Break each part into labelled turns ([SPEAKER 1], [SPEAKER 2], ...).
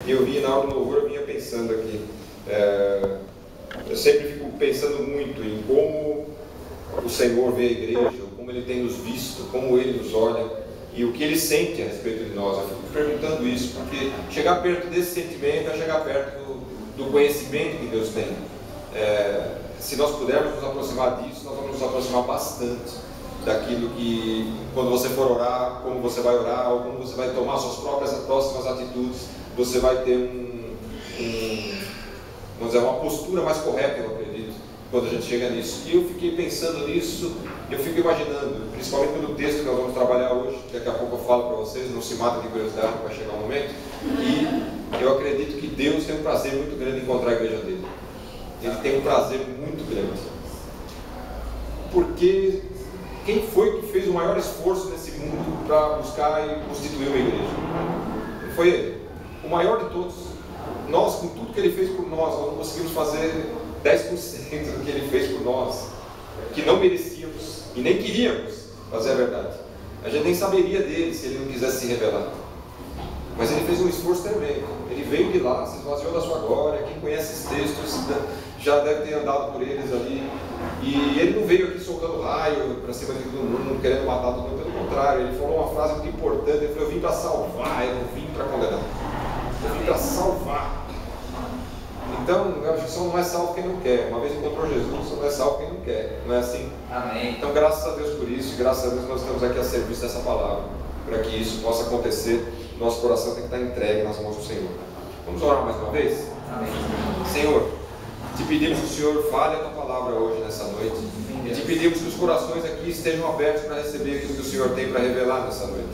[SPEAKER 1] E eu vinha na aula do louvor, eu vinha pensando aqui. Eu sempre fico pensando muito em como o Senhor vê a igreja, como Ele tem nos visto, como Ele nos olha e o que Ele sente a respeito de nós. Eu fico perguntando isso, porque chegar perto desse sentimento é chegar perto do conhecimento que Deus tem. Se nós pudermos nos aproximar disso, nós vamos nos aproximar bastante daquilo que, quando você for orar, como você vai orar, ou como você vai tomar suas próximas atitudes, você vai ter vamos dizer, uma postura mais correta, eu acredito, quando a gente chega nisso. E eu fiquei pensando nisso, eu fico imaginando, principalmente pelo texto que nós vamos trabalhar hoje, daqui a pouco eu falo para vocês, não se mata de curiosidade, vai chegar um momento, e eu acredito que Deus tem um prazer muito grande em encontrar a igreja dele. Ele tem um prazer muito grande. Porque quem foi que fez o maior esforço nesse mundo para buscar e constituir uma igreja? Foi Ele, o maior de todos. Nós, com tudo que Ele fez por nós não conseguimos fazer 10% do que Ele fez por nós, que não merecíamos e nem queríamos fazer a verdade. A gente nem saberia dele se Ele não quisesse se revelar. Mas Ele fez um esforço tremendo. Ele veio de lá, se esvaziou da sua glória. Quem conhece esses textos já deve ter andado por eles ali. E Ele não veio aqui soltando raio para cima de todo mundo, querendo matar todo mundo. Pelo contrário, Ele falou uma frase muito importante. Ele falou: eu vim para salvar, eu não vim para condenar. Eu vim para salvar. Então, eu acho que só não é salvo quem não quer. Uma vez encontrou Jesus, só não é salvo quem não quer. Não é assim?
[SPEAKER 2] Amém.
[SPEAKER 1] Então, graças a Deus por isso, e graças a Deus nós estamos aqui a serviço dessa palavra, para que isso possa acontecer. Nosso coração tem que estar entregue nas mãos do Senhor. Vamos orar mais uma vez?
[SPEAKER 2] Amém.
[SPEAKER 1] Senhor, te pedimos que o Senhor fale a tua palavra hoje, nessa noite. E te pedimos que os corações aqui estejam abertos para receber aquilo que o Senhor tem para revelar nessa noite.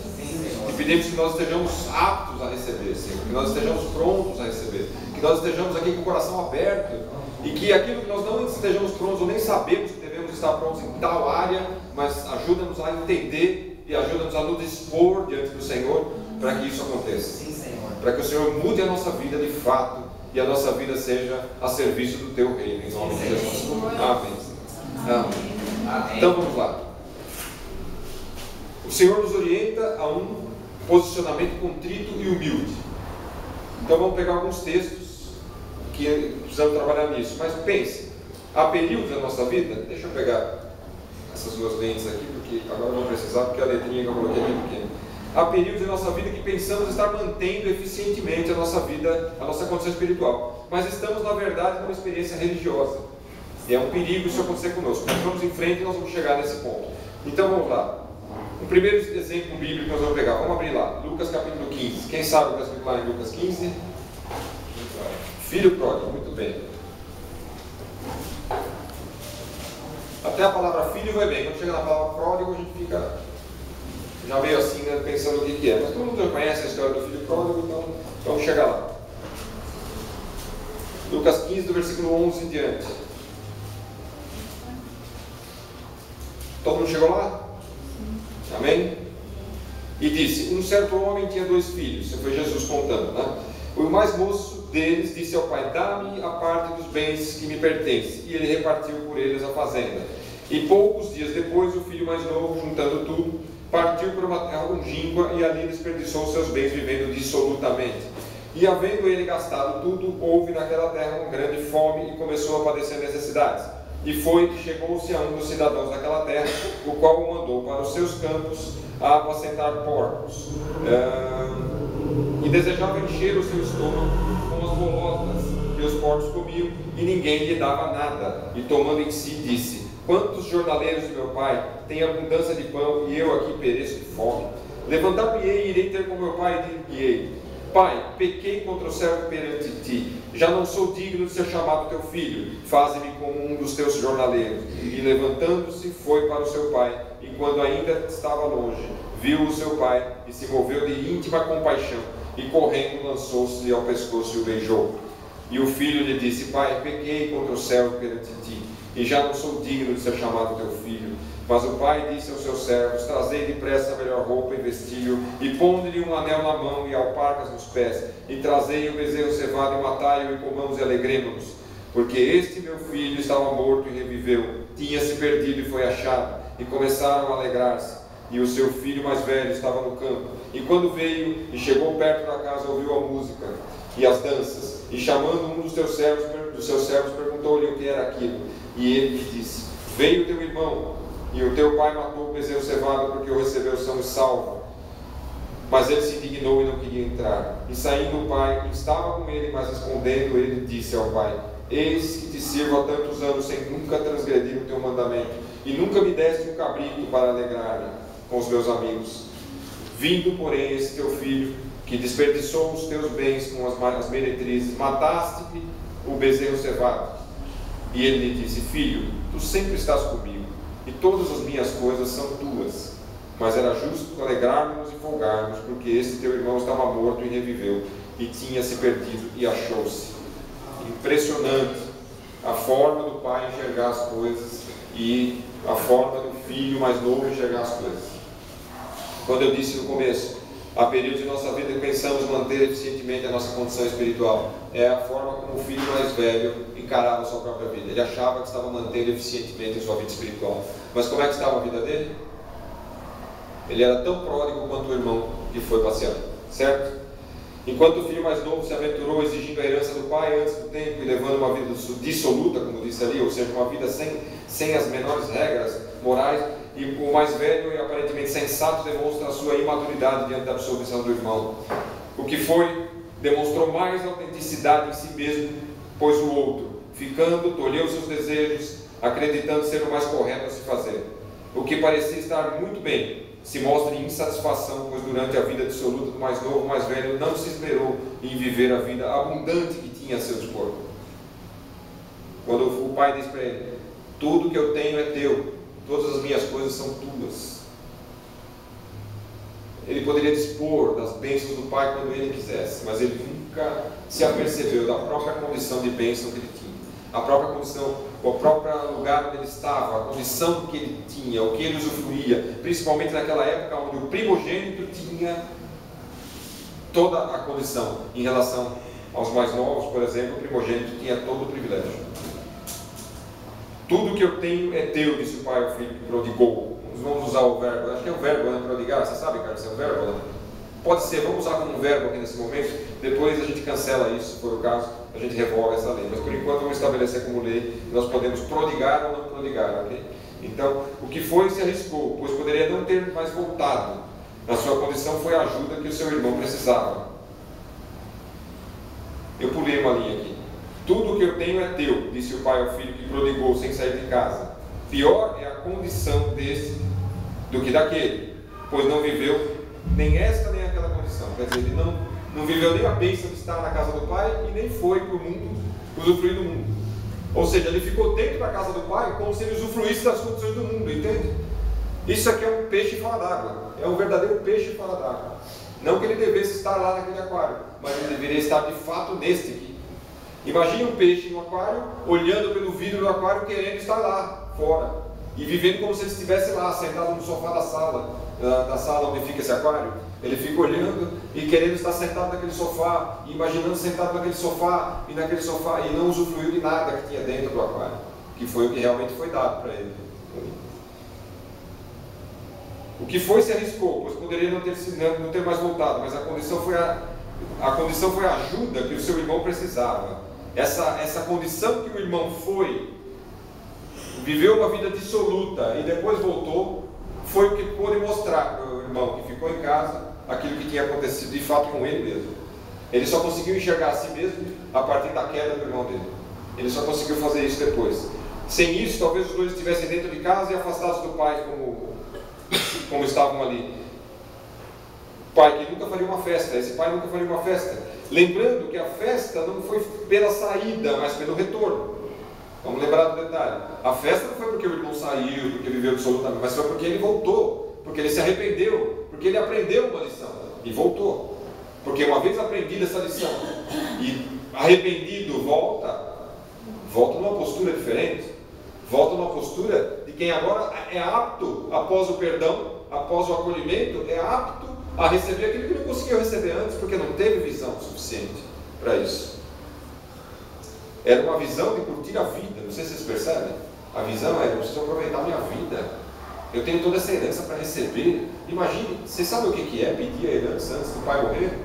[SPEAKER 1] Te pedimos que nós estejamos aptos a receber, Senhor, que nós estejamos prontos a receber, que nós estejamos aqui com o coração aberto, e que aquilo que nós não estejamos prontos ou nem sabemos que devemos estar prontos em tal área, mas ajuda-nos a entender e ajuda-nos a nos dispor diante do Senhor para que isso aconteça.
[SPEAKER 2] Sim, Senhor.
[SPEAKER 1] Para que o Senhor mude a nossa vida de fato e a nossa vida seja a serviço do Teu reino, em nome de Jesus. Amém. Amém. Então vamos lá. O Senhor nos orienta a um posicionamento contrito e humilde. Então vamos pegar alguns textos que precisamos trabalhar nisso. Mas pense, há períodos da nossa vida, deixa eu pegar essas duas lentes aqui, porque agora eu vou precisar, porque a letrinha que eu coloquei é bem pequena. Há períodos da nossa vida que pensamos estar mantendo eficientemente a nossa vida, a nossa condição espiritual, mas estamos na verdade numa experiência religiosa. E é um perigo isso acontecer conosco. Nós vamos em frente e nós vamos chegar nesse ponto. Então vamos lá. O primeiro exemplo bíblico que nós vamos pegar, vamos abrir lá, Lucas capítulo 15. Quem sabe o que está escrito lá em Lucas 15? Filho pródigo, muito bem. Até a palavra filho vai bem, quando chega na palavra pródigo a gente fica já meio assim, né, pensando o que é. Mas todo mundo já conhece a história do filho pródigo, então vamos chegar lá. Lucas 15, do versículo 11 em diante. Todo mundo chegou lá? Amém? E disse: um certo homem tinha 2 filhos. Isso foi Jesus contando, né? O mais moço deles disse ao pai: dá-me a parte dos bens que me pertence. E ele repartiu por eles a fazenda. E poucos dias depois, o filho mais novo, juntando tudo, partiu para uma terra longínqua e ali desperdiçou seus bens, vivendo dissolutamente. E havendo ele gastado tudo, houve naquela terra uma grande fome e começou a padecer necessidades. E foi que chegou-se a um dos cidadãos daquela terra, o qual o mandou para os seus campos a apacentar porcos. E desejava encher o seu estômago com as bolotas que os porcos comiam, e ninguém lhe dava nada. E tomando em si, disse: quantos jornaleiros de meu pai têm abundância de pão, e eu aqui pereço de fome? Levantar-me-ei e irei ter com meu pai, e dir-lhe-ei: Pai, pequei contra o céu perante ti, já não sou digno de ser chamado teu filho, faze-me como um dos teus jornaleiros. E levantando-se, foi para o seu pai, e quando ainda estava longe, viu o seu pai, e se moveu de íntima compaixão, e correndo lançou-se-lhe ao pescoço e o beijou. E o filho lhe disse: Pai, pequei contra o céu perante ti, e já não sou digno de ser chamado teu filho. Mas o pai disse aos seus servos: trazei depressa a melhor roupa e vestiu, e pondo-lhe um anel na mão e alparcas nos pés, e trazei o bezerro cevado e matai-o, e comamos e alegremos-nos. Porque este meu filho estava morto e reviveu, tinha-se perdido e foi achado. E começaram a alegrar-se. E o seu filho mais velho estava no campo. E quando veio e chegou perto da casa, ouviu a música. e as danças. E chamando um dos seus servos, perguntou-lhe o que era aquilo. E ele lhe disse: veio o teu irmão, e o teu pai matou o bezerro cevado, porque o recebeu são e salvo. Mas ele se indignou e não queria entrar. E saindo o pai, estava com ele, mas respondendo, ele disse ao pai: eis que te sirvo há tantos anos, sem nunca transgredir o teu mandamento, e nunca me deste um cabrito para alegrar-me com os meus amigos. Vindo, porém, esse teu filho, que desperdiçou os teus bens com as meretrizes, mataste-lhe o bezerro cevado. E ele lhe disse: filho, tu sempre estás comigo, e todas as minhas coisas são tuas. Mas era justo alegrarmos e folgarmos, porque esse teu irmão estava morto e reviveu, e tinha se perdido e achou-se. Impressionante a forma do pai enxergar as coisas e a forma do filho mais novo enxergar as coisas. Quando eu disse no começo, há períodos de nossa vida que pensamos manter eficientemente a nossa condição espiritual, é a forma como o filho mais velho encarava a sua própria vida. Ele achava que estava mantendo eficientemente a sua vida espiritual. Mas como é que estava a vida dele? Ele era tão pródigo quanto o irmão que foi passeando, certo? Enquanto o filho mais novo se aventurou exigindo a herança do pai antes do tempo e levando uma vida dissoluta, como disse ali, ou seja, uma vida sem as menores regras morais, e o mais velho e aparentemente sensato demonstra a sua imaturidade diante da absolvição do irmão. O que foi, demonstrou mais autenticidade em si mesmo, pois o outro, ficando, tolheu seus desejos, acreditando ser o mais correto a se fazer. O que parecia estar muito bem, se mostra em insatisfação, pois durante a vida dissoluta do mais novo, o mais velho não se esmerou em viver a vida abundante que tinha a seu dispor. Quando o pai diz para ele: tudo que eu tenho é teu, todas as minhas coisas são tuas. Ele poderia dispor das bênçãos do pai quando ele quisesse, mas ele nunca se apercebeu da própria condição de bênção que ele tinha, a própria condição, o próprio lugar onde ele estava, a condição que ele tinha, o que ele usufruía, principalmente naquela época onde o primogênito tinha toda a condição. Em relação aos mais novos, por exemplo, o primogênito tinha todo o privilégio. Tudo que eu tenho é teu, disse o pai ao filho que prodigou. Vamos usar o verbo, acho que é o verbo, né? Prodigar, você sabe, Carlos, é o verbo, né? Pode ser, vamos usar como um verbo aqui nesse momento, depois a gente cancela isso, se for o caso, a gente revoga essa lei, mas por enquanto vamos estabelecer como lei, nós podemos prodigar ou não prodigar, ok? Então, o que foi se arriscou, pois poderia não ter mais voltado. Na sua condição foi a ajuda que o seu irmão precisava. Eu pulei uma linha aqui. Tudo o que eu tenho é teu, disse o pai ao filho que prodigou sem sair de casa. Pior é a condição desse do que daquele, pois não viveu nem esta nem aquela condição. Quer dizer, ele não viveu nem a bênção de estar na casa do pai e nem foi para o mundo usufruir do mundo. Ou seja, ele ficou dentro da casa do pai como se ele usufruísse das condições do mundo, entende? Isso aqui é um peixe fora d'água, é um verdadeiro peixe fora d'água. Não que ele devesse estar lá naquele aquário, mas ele deveria estar de fato neste aqui. Imagine um peixe no aquário, olhando pelo vidro do aquário, querendo estar lá, fora, e vivendo como se ele estivesse lá, sentado no sofá da sala onde fica esse aquário. Ele fica olhando e querendo estar sentado naquele sofá, e imaginando sentado naquele sofá, e não usufruiu de nada que tinha dentro do aquário, que foi o que realmente foi dado para ele. O que foi se arriscou, pois poderia não ter mais voltado, mas a condição foi a ajuda que o seu irmão precisava. Essa condição que o irmão viveu uma vida dissoluta e depois voltou, foi o que pôde mostrar para o irmão que ficou em casa aquilo que tinha acontecido de fato com ele mesmo. Ele só conseguiu enxergar a si mesmo a partir da queda do irmão dele. Ele só conseguiu fazer isso depois. Sem isso, talvez os dois estivessem dentro de casa e afastados do pai como estavam ali. O pai que nunca faria uma festa, esse pai nunca faria uma festa. Lembrando que a festa não foi pela saída, mas pelo retorno. Vamos lembrar do detalhe. A festa não foi porque o irmão saiu, porque viveu absolutamente, mas foi porque ele voltou, porque ele se arrependeu, porque ele aprendeu uma lição e voltou. Porque uma vez aprendida essa lição e arrependido volta numa postura diferente, volta numa postura de quem agora é apto, após o perdão, após o acolhimento, é apto a receber aquilo que não conseguiu receber antes, porque não teve visão suficiente para isso. Era uma visão de curtir a vida, não sei se vocês percebem. A visão era: eu preciso aproveitar a minha vida, eu tenho toda essa herança para receber. Imagine, você sabe o que é pedir a herança antes do pai morrer?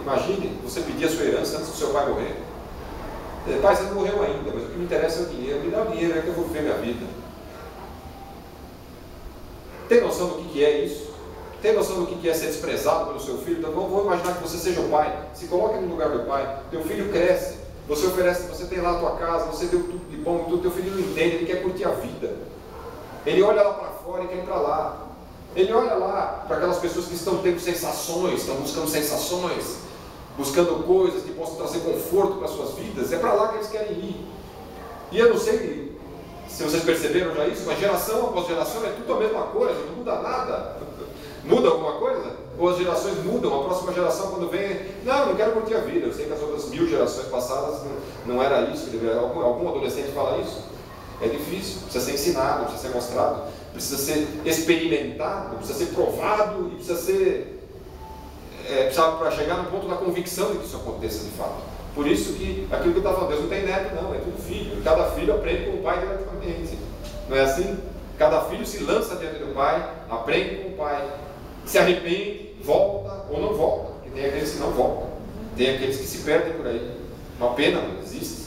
[SPEAKER 1] Imagine você pedir a sua herança antes do seu pai morrer. Pai, você não morreu ainda, mas o que me interessa é o dinheiro. Me dá o dinheiro, é que eu vou viver minha vida. Tem noção do que é isso? Tem noção do que é ser desprezado pelo seu filho? Então vamos imaginar que você seja o pai. Se coloque no lugar do pai. Teu filho cresce. Você oferece, você tem lá a tua casa, você deu tudo de bom e tudo. Teu filho não entende, ele quer curtir a vida. Ele olha lá para fora e quer ir para lá. Ele olha lá para aquelas pessoas que estão tendo sensações, estão buscando sensações, buscando coisas que possam trazer conforto para as suas vidas. É para lá que eles querem ir. E eu não sei se vocês perceberam já isso, mas geração após geração é tudo a mesma coisa, não muda nada. Muda alguma coisa? Ou as gerações mudam, a próxima geração quando vem, não, não quero curtir a vida. Eu sei que as outras 1000 gerações passadas não era isso. Algum adolescente fala isso? É difícil, precisa ser ensinado, precisa ser mostrado, precisa ser experimentado, precisa ser provado e precisa ser para chegar no ponto da convicção de que isso aconteça de fato. Por isso que aquilo que eu estava falando, Deus não tem neto não, é tudo filho. Cada filho aprende com o pai diretamente. Não é assim? Cada filho se lança diante do pai, aprende com o pai, se arrepende, volta ou não volta. Porque tem aqueles que não voltam, tem aqueles que se perdem por aí. Uma pena, não existe.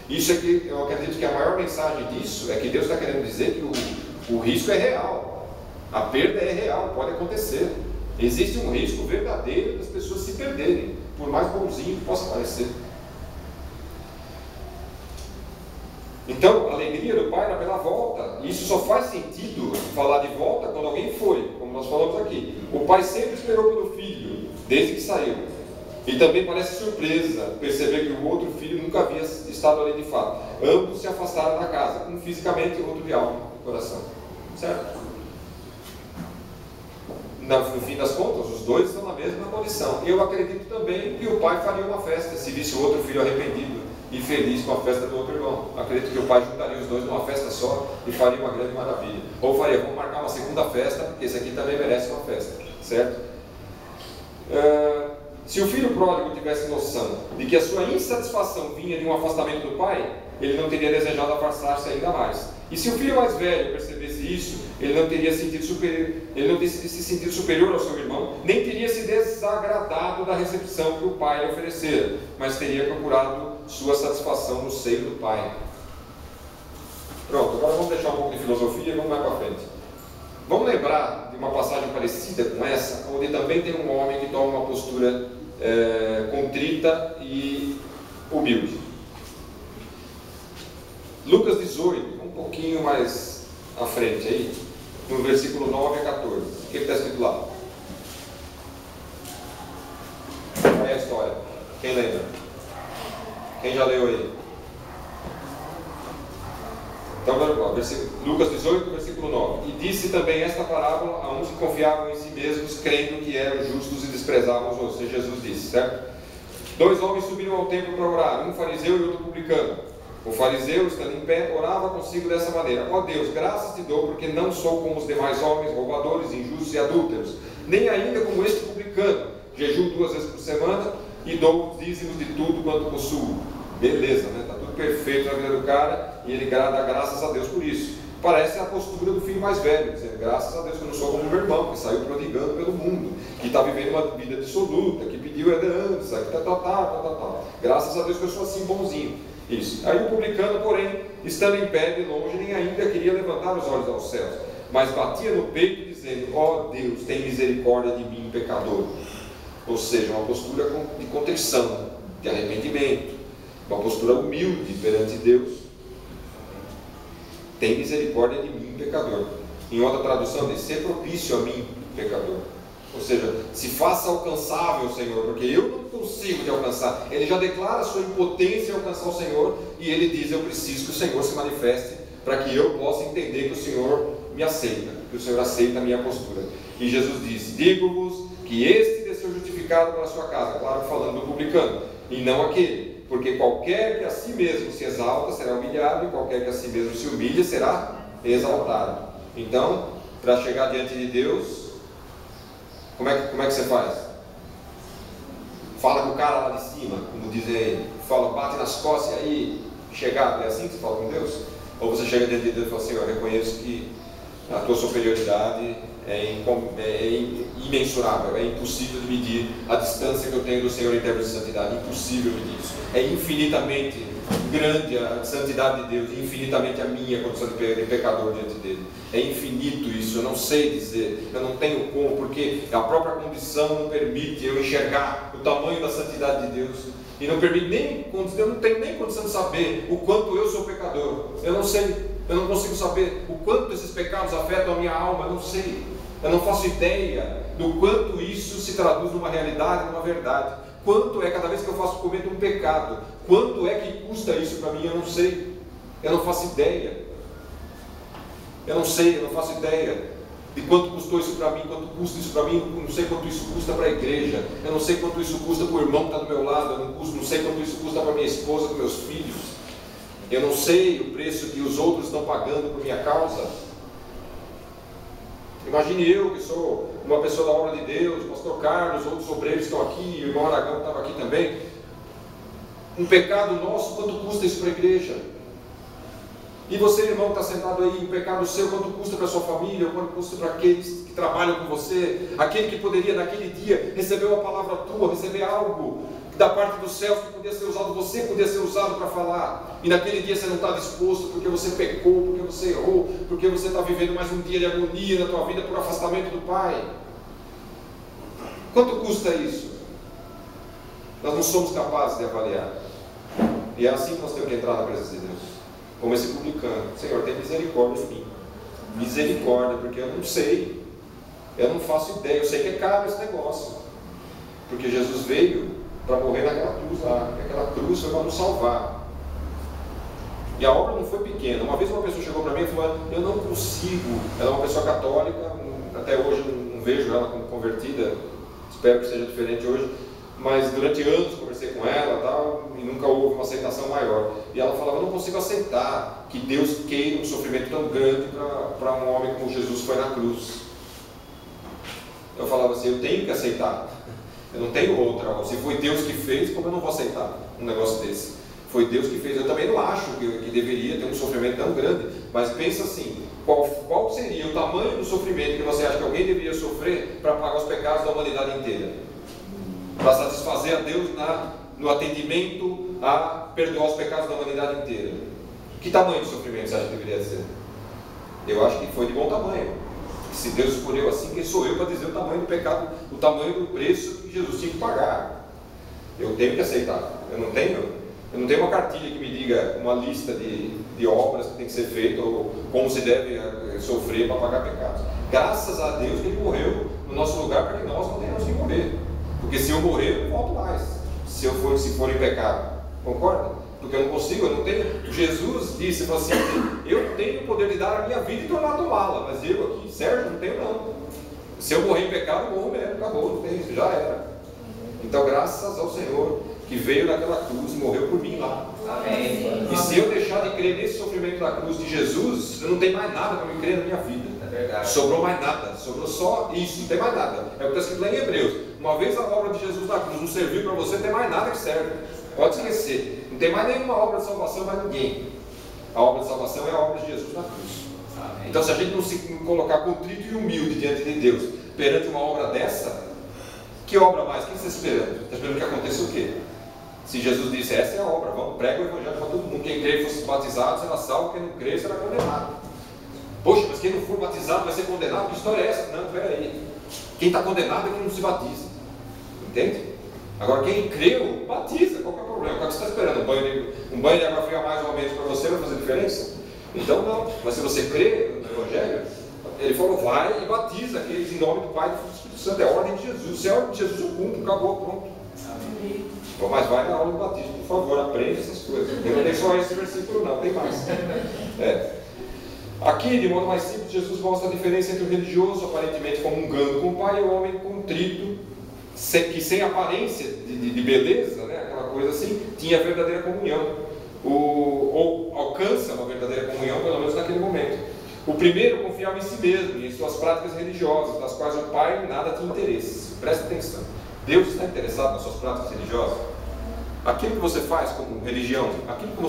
[SPEAKER 1] Isso é que eu acredito que a maior mensagem disso é que Deus está querendo dizer que o risco é real, a perda é real, pode acontecer. Existe um risco verdadeiro das pessoas se perderem, por mais bonzinho que possa parecer. Então, a alegria do pai era pela volta. E isso só faz sentido falar de volta quando alguém foi, como nós falamos aqui. O pai sempre esperou pelo filho, desde que saiu. E também parece surpresa perceber que o outro filho nunca havia estado ali de fato. Ambos se afastaram da casa, um fisicamente e o outro de alma, de coração. Certo? No fim das contas, os dois estão na mesma condição. Eu acredito também que o pai faria uma festa, se visse o outro filho arrependido e feliz com a festa do outro irmão. Acredito que o pai juntaria os dois numa festa só e faria uma grande maravilha. Ou faria, vamos marcar uma segunda festa, porque esse aqui também merece uma festa. Certo? Se o filho pródigo tivesse noção de que a sua insatisfação vinha de um afastamento do pai, ele não teria desejado afastar-se ainda mais. E se o filho mais velho percebesse isso, ele não teria se sentido superior ao seu irmão, nem teria se desagradado da recepção que o pai lhe oferecera, mas teria procurado sua satisfação no seio do pai. Pronto, agora vamos deixar um pouco de filosofia e vamos mais para frente. Vamos lembrar de uma passagem parecida com essa, onde também tem um homem que toma uma postura contrita e humilde. Lucas 18, um pouquinho mais à frente aí, no versículo 9 a 14. O que está escrito lá? Qual é a história? Quem lembra? Quem já leu aí? Então vamos lá, Lucas 18, versículo 9. E disse também esta parábola a uns que confiavam em si mesmos, crendo que eram justos e desprezavam os outros. Jesus disse, certo? 2 homens subiram ao templo para orar, um fariseu e outro publicano. O fariseu, estando em pé, orava consigo dessa maneira: ó Deus, graças te dou, porque não sou como os demais homens, roubadores, injustos e adúlteros, nem ainda como este publicano. Jejuo 2 vezes por semana e dou os dízimos de tudo quanto possuo. Beleza, né? Está tudo perfeito na vida do cara e ele dá graças a Deus por isso. Parece a postura do filho mais velho, dizendo: graças a Deus que eu não sou como meu irmão, que saiu prodigando pelo mundo, que está vivendo uma vida dissoluta, que pediu herança, que tal. Graças a Deus que eu sou assim bonzinho. Isso. Aí o publicano, porém, estando em pé de longe, nem ainda queria levantar os olhos aos céus, mas batia no peito, dizendo: ó Deus, tem misericórdia de mim, pecador. Ou seja, uma postura de contrição, de arrependimento, uma postura humilde perante Deus. Tem misericórdia de mim, pecador. Em outra tradução diz: ser propício a mim, pecador. Ou seja, se faça alcançável, Senhor, porque eu não consigo te alcançar. Ele já declara a sua impotência em alcançar o Senhor, e ele diz: eu preciso que o Senhor se manifeste para que eu possa entender que o Senhor me aceita, que o Senhor aceita a minha postura. E Jesus disse: digo-vos que este desceu justificado para a sua casa, claro, falando do publicano, e não aquele, porque qualquer que a si mesmo se exalta será humilhado, e qualquer que a si mesmo se humilha será exaltado. Então, para chegar diante de Deus, como é que você faz? Fala com o cara lá de cima, como dizem aí, bate nas costas e aí, chegado, é assim que você fala com Deus? Ou você chega diante de Deus e fala: Senhor, eu reconheço que A tua superioridade é imensurável, é impossível de medir a distância que eu tenho do Senhor em termos de santidade, impossível medir isso. É infinitamente grande a santidade de Deus, infinitamente a minha condição de pecador diante dele. É infinito isso, eu não sei dizer, eu não tenho como, porque a própria condição não permite eu enxergar o tamanho da santidade de Deus. E não permite nem, eu não tenho nem condição de saber o quanto eu sou pecador. Eu não sei, eu não consigo saber o quanto esses pecados afetam a minha alma, eu não sei. Eu não faço ideia do quanto isso se traduz numa realidade, numa verdade. Quanto é cada vez que eu cometo um pecado? Quanto é que custa isso para mim? Eu não sei. Eu não faço ideia. Eu não sei, eu não faço ideia de quanto custou isso para mim, quanto custa isso para mim, eu não sei quanto isso custa para a igreja, eu não sei quanto isso custa para o irmão que está do meu lado, eu não sei quanto isso custa para minha esposa, para meus filhos, eu não sei o preço que os outros estão pagando por minha causa. Imagine eu, que sou uma pessoa da obra de Deus, o pastor Carlos, outros obreiros estão aqui, o irmão Aragão estava aqui também. Um pecado nosso, quanto custa isso para a igreja? E você, irmão, que está sentado aí, um pecado seu, quanto custa para a sua família, quanto custa para aqueles que trabalham com você, aquele que poderia naquele dia receber uma palavra tua, receber algo da parte dos céus que podia ser usado, você podia ser usado para falar, e naquele dia você não está disposto, porque você pecou, porque você errou, porque você está vivendo mais um dia de agonia na tua vida por afastamento do Pai. Quanto custa isso? Nós não somos capazes de avaliar, e é assim que nós temos que entrar na presença de Deus, como esse publicano. Senhor, tem misericórdia de mim, misericórdia, porque eu não sei, eu não faço ideia, eu sei que é caro esse negócio, porque Jesus veio para morrer naquela cruz lá, aquela cruz foi para nos salvar, e a obra não foi pequena. Uma vez uma pessoa chegou para mim e falou: eu não consigo, ela é uma pessoa católica, até hoje não vejo ela como convertida, espero que seja diferente hoje, mas durante anos conversei com ela tal, e nunca houve uma aceitação maior, e ela falava: eu não consigo aceitar que Deus queira um sofrimento tão grande para um homem como Jesus foi na cruz. Eu falava assim: eu tenho que aceitar, eu não tenho outra. Se foi Deus que fez, como eu não vou aceitar um negócio desse? Foi Deus que fez. Eu também não acho que deveria ter um sofrimento tão grande, mas pensa assim, qual seria o tamanho do sofrimento que você acha que alguém deveria sofrer para pagar os pecados da humanidade inteira? Para satisfazer a Deus no atendimento a perdoar os pecados da humanidade inteira. Que tamanho de sofrimento você acha que deveria ser? Eu acho que foi de bom tamanho. Se Deus escolheu assim, quem sou eu para dizer o tamanho do pecado, o tamanho do preço que Jesus tinha que pagar? Eu tenho que aceitar. Eu não tenho uma cartilha que me diga uma lista de obras que tem que ser feita ou como se deve sofrer para pagar pecados. Graças a Deus que Ele morreu no nosso lugar para que nós não tenhamos que morrer. Porque se eu morrer, eu não volto mais. Se for em pecado. Concorda? Porque eu não consigo, eu não tenho. Jesus disse assim: eu tenho o poder de dar a minha vida e tornar tomá-la, mas eu aqui, Sérgio, não tenho não. Se eu morrer em pecado, eu morro mesmo, acabou, não tem isso, já era. Então, graças ao Senhor que veio naquela cruz e morreu por mim lá. Amém. E se eu deixar de crer nesse sofrimento da cruz de Jesus, eu não tenho mais nada para me crer na minha vida. É verdade. Sobrou mais nada, sobrou só isso, não tem mais nada. É o que está escrito lá em Hebreus. Uma vez a obra de Jesus na cruz não serviu para você, não tem mais nada que serve. Pode esquecer. Não tem mais nenhuma obra de salvação para ninguém. A obra de salvação é a obra de Jesus na cruz. Amém. Então, se a gente não se colocar contrito e humilde diante de Deus perante uma obra dessa, que obra mais? O que você está esperando? Está esperando que aconteça o quê? Se Jesus disse: essa é a obra, vamos, prega o evangelho para todo mundo. Quem crer e fosse batizado será salvo, quem não crer será condenado. Poxa, mas quem não for batizado vai ser condenado? Que história é essa? Não, espera aí. Quem está condenado é quem não se batiza. Entende? Agora, quem creu, batiza. Qual que é o problema? Qual que você está esperando? Um banho de água fria mais ou menos para você vai fazer diferença? Então não. Mas se você crê no evangelho, ele falou: vai e batiza aqueles em nome do Pai e do Espírito Santo. É a ordem de Jesus. Se é a ordem de Jesus, eu cumpro, acabou, pronto. Amém. Então, mas vai na aula do batismo, por favor, aprenda essas coisas. Eu não tenho só esse versículo, não, tem mais. Aqui, de modo mais simples, Jesus mostra a diferença entre o religioso, aparentemente comungando com o Pai, e o homem contrito, que sem aparência de beleza, né, aquela coisa assim, tinha verdadeira comunhão, ou alcança uma verdadeira comunhão, pelo menos naquele momento. O primeiro confiava em si mesmo e em suas práticas religiosas, das quais o Pai nada tinha interesse. Presta atenção. Deus está interessado nas suas práticas religiosas? Aquilo que você faz como religião, aquilo que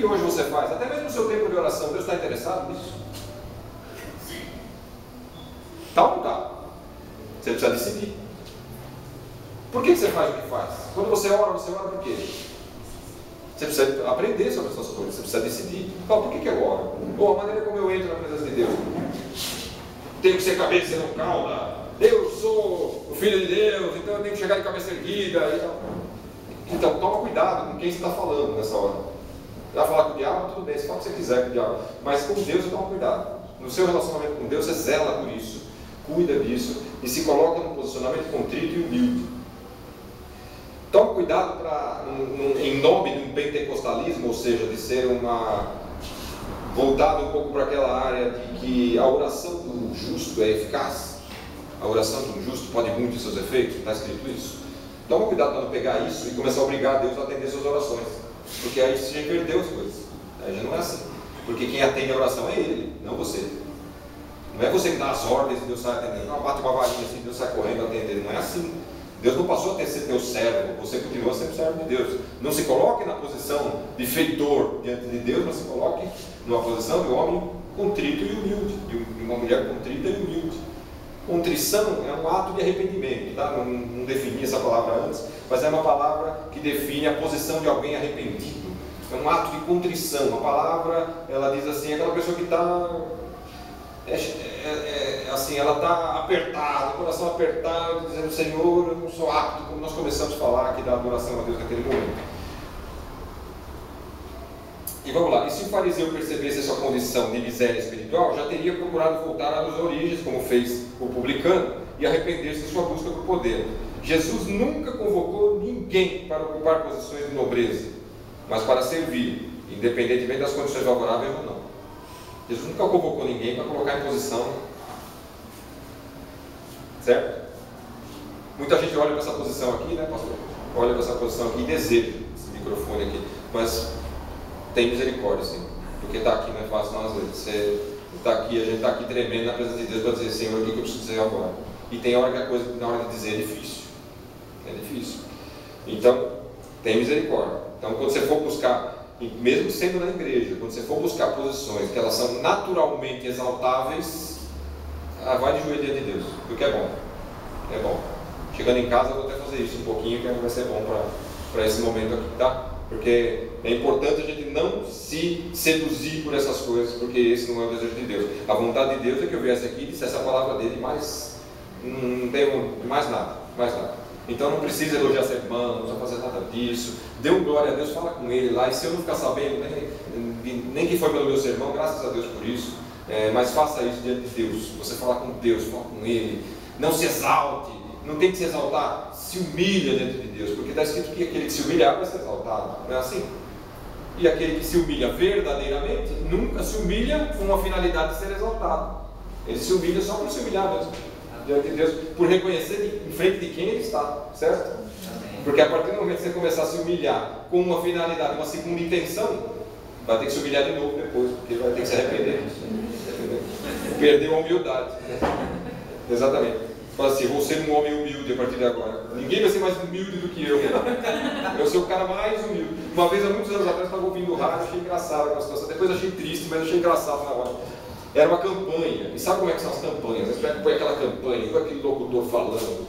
[SPEAKER 1] hoje você faz, até mesmo o seu tempo de oração, Deus está interessado nisso? Você precisa decidir. Por que você faz o que faz? Quando você ora por quê? Você precisa aprender sobre essas coisas, você precisa decidir. Fala, por que eu oro? Ou a maneira como eu entro na presença de Deus. Tenho que ser cabeça e não cauda. Eu sou o Filho de Deus, então eu tenho que chegar de cabeça erguida. Então toma cuidado com quem você está falando nessa hora. Você vai falar com o diabo, tudo bem, você fala o que você quiser com o diabo. Mas com Deus você toma cuidado. No seu relacionamento com Deus, você zela por isso, cuida disso e se coloca num posicionamento contrito e humilde. Toma cuidado em nome de um pentecostalismo, ou seja, de ser voltado um pouco para aquela área de que a oração do justo é eficaz. A oração do justo pode muito em seus efeitos, está escrito isso. Toma cuidado para não pegar isso e começar a obrigar Deus a atender suas orações, porque aí você já inverteu as coisas. Aí já não é assim, porque quem atende a oração é Ele, não você. Não é você que dá as ordens e Deus sai atendendo. Não, bate uma varinha assim, Deus sai correndo atendendo. Não é assim. Deus não passou a ser teu servo, você continua sendo servo de Deus. Não se coloque na posição de feitor diante de Deus, mas se coloque numa posição de homem contrito e humilde, de uma mulher contrita e humilde. Contrição é um ato de arrependimento, tá? Não defini essa palavra antes, mas é uma palavra que define a posição de alguém arrependido. É um ato de contrição. A palavra, ela diz assim, aquela pessoa que está assim, ela está apertada, o coração apertado, dizendo, Senhor, eu não sou apto, como nós começamos a falar aqui da adoração a Deus naquele momento. E vamos lá, e se o fariseu percebesse essa condição de miséria espiritual, já teria procurado voltar às origens, como fez o publicano, e arrepender-se de sua busca por poder. Jesus nunca convocou ninguém para ocupar posições de nobreza, mas para servir, independentemente das condições favoráveis ou não. Jesus nunca convocou ninguém para colocar em posição, certo? Muita gente olha para essa posição aqui, né, pastor? Olha para essa posição aqui e deseja esse microfone aqui, mas tem misericórdia, sim, porque está aqui não é fácil não, às vezes. Você está aqui, a gente está aqui tremendo na presença de Deus para dizer, Senhor, o que eu preciso dizer agora? E tem hora que a coisa, na hora de dizer, é difícil. É difícil. Então, tem misericórdia. Então, quando você for buscar, mesmo sendo na igreja, quando você for buscar posições que elas são naturalmente exaltáveis, vai de joelho diante de Deus, porque é bom. É bom. Chegando em casa, eu vou até fazer isso um pouquinho, que vai ser bom para esse momento aqui, tá? Porque é importante a gente não se seduzir por essas coisas, porque esse não é o desejo de Deus. A vontade de Deus é que eu viesse aqui e dissesse a palavra dele, mas não tenho mais nada, mais nada. Então não precisa elogiar seu irmão, não precisa fazer nada disso. Dê um glória a Deus, fala com ele lá. E se eu não ficar sabendo, nem que foi pelo meu sermão, graças a Deus por isso, mas faça isso diante de Deus. Você fala com Deus, fala com ele. Não se exalte, não tem que se exaltar, se humilha diante de Deus, porque está escrito que aquele que se humilhar vai ser exaltado, não é assim? E aquele que se humilha verdadeiramente nunca se humilha com a finalidade de ser exaltado. Ele se humilha só por se humilhar mesmo diante de Deus, por reconhecer em frente de quem ele está, certo? Porque a partir do momento que você começar a se humilhar com uma finalidade, uma segunda intenção, vai ter que se humilhar de novo depois, porque vai ter que se arrepender disso. Perdeu a humildade. Exatamente. Fala assim, vou ser um homem humilde a partir de agora. Ninguém vai ser mais humilde do que eu. Eu sou o cara mais humilde. Uma vez, há muitos anos atrás, eu estava ouvindo o rádio, achei engraçado aquela situação. Depois achei triste, mas achei engraçado na hora. Era uma campanha. E sabe como é que são as campanhas? Você põe aquela campanha, com aquele locutor falando,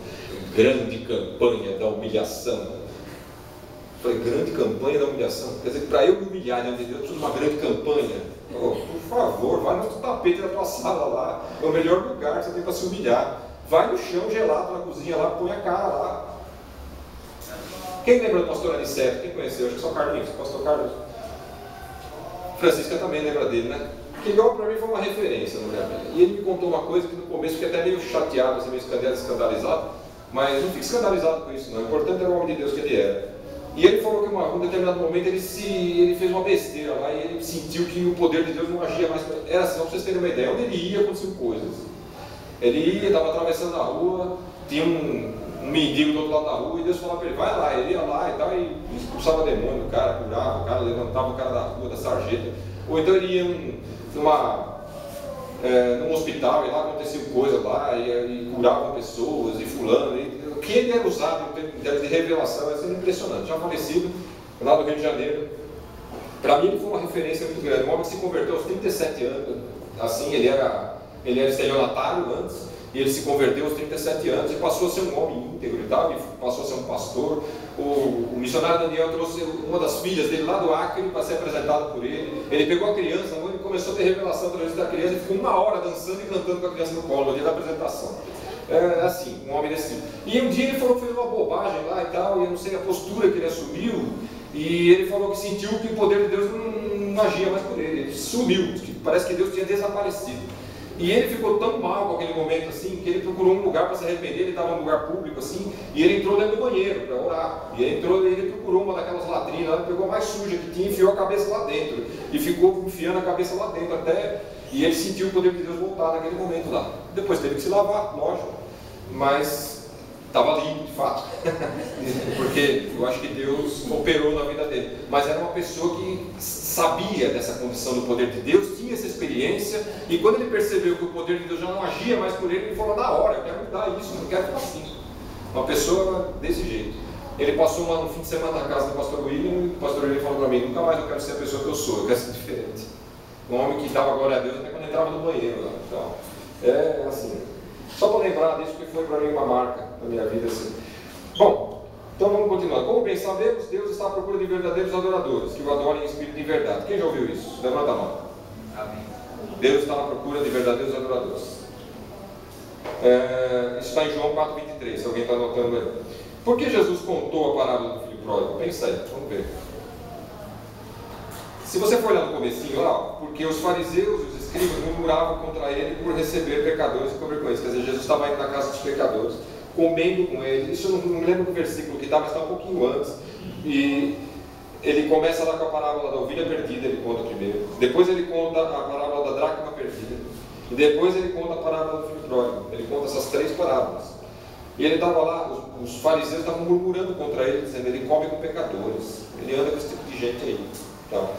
[SPEAKER 1] grande campanha da humilhação. Eu falei, grande campanha da humilhação? Quer dizer, para eu me humilhar diante de Deus, eu preciso de uma grande campanha. Oh, por favor, vai no tapete da tua sala lá. É o melhor lugar que você tem para se humilhar. Vai no chão gelado na cozinha lá, põe a cara lá. Quem lembra do pastor Aniceto? Quem conheceu? Acho que só o Carlinhos, o pastor Carlos. Francisca também lembra dele, né? Que igual para mim foi uma referência na minha vida. E ele me contou uma coisa que no começo fiquei até meio chateado, assim, meio escandalizado, mas não fique escandalizado com isso não. O importante era o homem de Deus que ele era. E ele falou que em um determinado momento ele fez uma besteira lá e ele sentiu que o poder de Deus não agia mais. Era assim, só para vocês terem uma ideia, onde ele ia aconteciam coisas. Ele ia, estava atravessando a rua, tinha um mendigo do outro lado da rua e Deus falava para ele, vai lá, ele ia lá e tal, e expulsava demônio, o cara curava, o cara levantava o cara da rua, da sarjeta. Ou então ele ia num hospital e lá aconteciam coisas lá, e curavam pessoas, e fulano, o que ele era usado em termos de revelação é sempre impressionante. Já falecido, lá do Rio de Janeiro, para mim ele foi uma referência muito grande. Um homem que se converteu aos 37 anos, assim, ele era estelionatário antes, E ele se converteu aos 37 anos e passou a ser um homem íntegro e tal, e passou a ser um pastor. O missionário Daniel trouxe uma das filhas dele lá do Acre para ser apresentado por ele. Ele pegou a criança, ele começou a ter revelação através da criança e ficou 1 hora dançando e cantando com a criança no colo no dia da apresentação. É assim, um homem desse tipo. E um dia ele falou que fez uma bobagem lá e tal, e eu não sei a postura que ele assumiu, e ele falou que sentiu que o poder de Deus não agia mais por ele. Ele sumiu, que parece que Deus tinha desaparecido. E ele ficou tão mal com aquele momento assim, que ele procurou um lugar para se arrepender. Ele estava num lugar público assim, e ele entrou dentro do banheiro para orar. E ele procurou uma daquelas latrinas, pegou a mais suja que tinha e enfiou a cabeça lá dentro. E ficou enfiando a cabeça lá dentro até. E ele sentiu o poder de Deus voltar naquele momento lá. Depois teve que se lavar, lógico, mas estava limpo de fato. Porque eu acho que Deus operou na vida dele. Mas era uma pessoa que sabia dessa condição do poder de Deus, tinha essa experiência, e quando ele percebeu que o poder de Deus já não agia mais por ele, ele falou: na hora, eu quero mudar isso, não quero ficar assim. Uma pessoa desse jeito. Ele passou um fim de semana na casa do pastor William, e o pastor William falou para mim: nunca mais eu quero ser a pessoa que eu sou, eu quero ser diferente. Um homem que dava glória a Deus até quando entrava no banheiro. Né? Então, é assim. Só para lembrar disso, que foi para mim uma marca na minha vida. Assim. Bom, então vamos continuar. Como bem sabemos, Deus está à procura de verdadeiros adoradores, que o adorem em espírito e em verdade. Quem já ouviu isso? Levanta a mão.
[SPEAKER 2] Amém.
[SPEAKER 1] Deus está à procura de verdadeiros adoradores. Isso está em João 4,23, se alguém está anotando aí. Por que Jesus contou a parábola do filho pródigo? Pensa aí, vamos ver. Se você for olhar no comecinho lá, porque os fariseus e os escribas murmuravam contra ele por receber pecadores e comer com eles. Quer dizer, Jesus estava indo na casa dos pecadores, comendo com eles. Isso eu não me lembro do versículo que está, mas está um pouquinho antes. E ele começa lá com a parábola da ovelha perdida, ele conta primeiro. Depois ele conta a parábola da dracma perdida. E depois ele conta a parábola do filho pródigo. Ele conta essas 3 parábolas. E ele estava lá, os fariseus estavam murmurando contra ele, dizendo: ele come com pecadores, ele anda com esse tipo de gente aí. Então,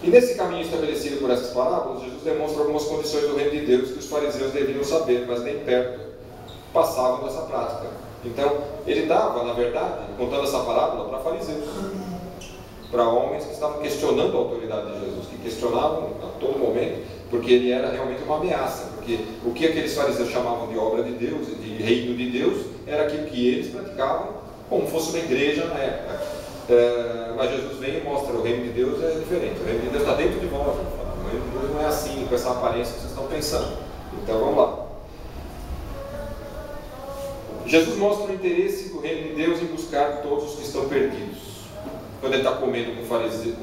[SPEAKER 1] e nesse caminho estabelecido por essas parábolas, Jesus demonstra algumas condições do reino de Deus que os fariseus deveriam saber, mas nem perto passavam dessa prática. Então, ele dava, na verdade, contando essa parábola para fariseus, para homens que estavam questionando a autoridade de Jesus, que questionavam a todo momento, porque ele era realmente uma ameaça, porque o que aqueles fariseus chamavam de obra de Deus, de reino de Deus, era aquilo que eles praticavam como fosse uma igreja na época. Mas Jesus vem e mostra: o reino de Deus é diferente, o reino de Deus está dentro de nós. O reino de Deus não é assim, com essa aparência que vocês estão pensando. Então vamos lá. Jesus mostra o interesse do reino de Deus em buscar todos os que estão perdidos. Quando ele está comendo com fariseus,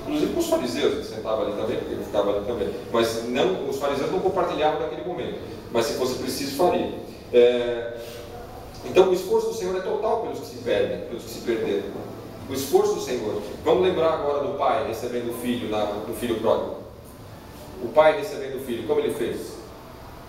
[SPEAKER 1] inclusive com os fariseus, ele sentava ali também, porque ele ficava ali também. Mas não, os fariseus não compartilhavam naquele momento, mas se fosse preciso, faria. Então o esforço do Senhor é total pelos que se perdem, pelos que se perderam. O esforço do Senhor. Vamos lembrar agora do pai recebendo o filho, do filho pródigo. O pai recebendo o filho, como ele fez?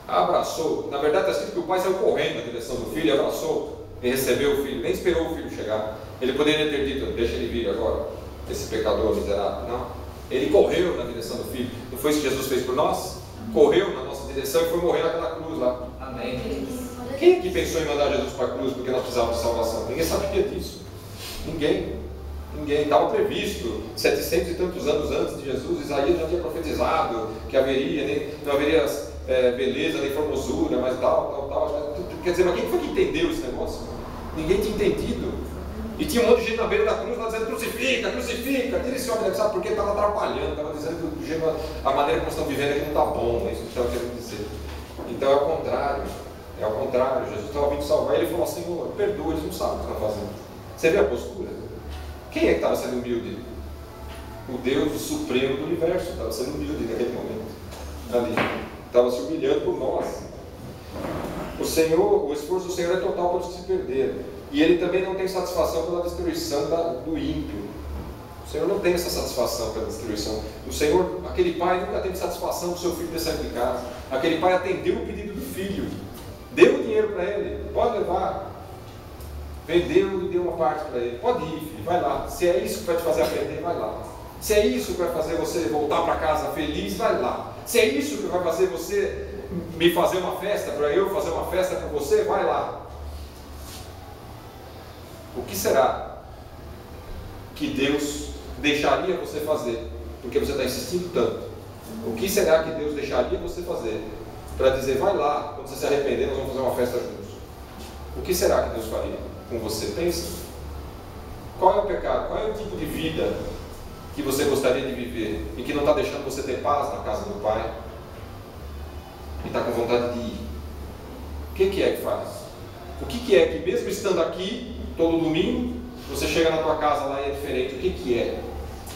[SPEAKER 1] Abraçou. Na verdade está escrito que o pai saiu correndo na direção do filho, abraçou e recebeu o filho, nem esperou o filho chegar. Ele poderia ter dito: deixa ele vir agora, esse pecador miserável. Não. Ele correu na direção do filho. Não foi isso que Jesus fez por nós? Correu na nossa direção e foi morrer naquela cruz lá.
[SPEAKER 2] Amém.
[SPEAKER 1] Quem é que pensou em mandar Jesus para a cruz porque nós precisávamos de salvação? Ninguém sabia disso. Ninguém. Estava previsto 700 e tantos anos antes de Jesus. Isaías já tinha profetizado que não haveria beleza nem formosura, mas tal. Quer dizer, mas quem foi que entendeu esse negócio? Ninguém tinha entendido. E tinha um monte de gente na beira da cruz lá dizendo: crucifica, tira esse homem, sabe? Porque estava atrapalhando, estava dizendo que a maneira como estão vivendo aqui não está bom, é isso que estava querendo dizer. Então é ao contrário. É ao contrário, Jesus estava vindo salvar e ele falou: Senhor, perdoa, eles não sabem o que estão fazendo. Você vê a postura? Quem é que estava sendo humilde? O Deus supremo do universo estava sendo humilde naquele momento. Ali. Estava se humilhando por nós. O esforço do Senhor é total para os que se perderam. E ele também não tem satisfação pela destruição do ímpio. O Senhor não tem essa satisfação pela destruição. O Senhor, aquele pai nunca teve satisfação do seu filho ter saído de casa. Aquele pai atendeu o pedido do filho. Deu o dinheiro para ele, pode levar. Vendeu e deu uma parte para ele. Pode ir, filho, vai lá. Se é isso que vai te fazer aprender, vai lá. Se é isso que vai fazer você voltar para casa feliz, vai lá. Se é isso que vai fazer você me fazer uma festa, para eu fazer uma festa para você, vai lá. O que será que Deus deixaria você fazer? Porque você está insistindo tanto. O que será que Deus deixaria você fazer para dizer, vai lá, quando você se arrepender, nós vamos fazer uma festa juntos. O que será que Deus faria com você? Pensa. Qual é o pecado? Qual é o tipo de vida que você gostaria de viver e que não está deixando você ter paz na casa do Pai? E está com vontade de ir? O que é que faz? O que é que, mesmo estando aqui, todo domingo, você chega na tua casa lá e é diferente? O que é?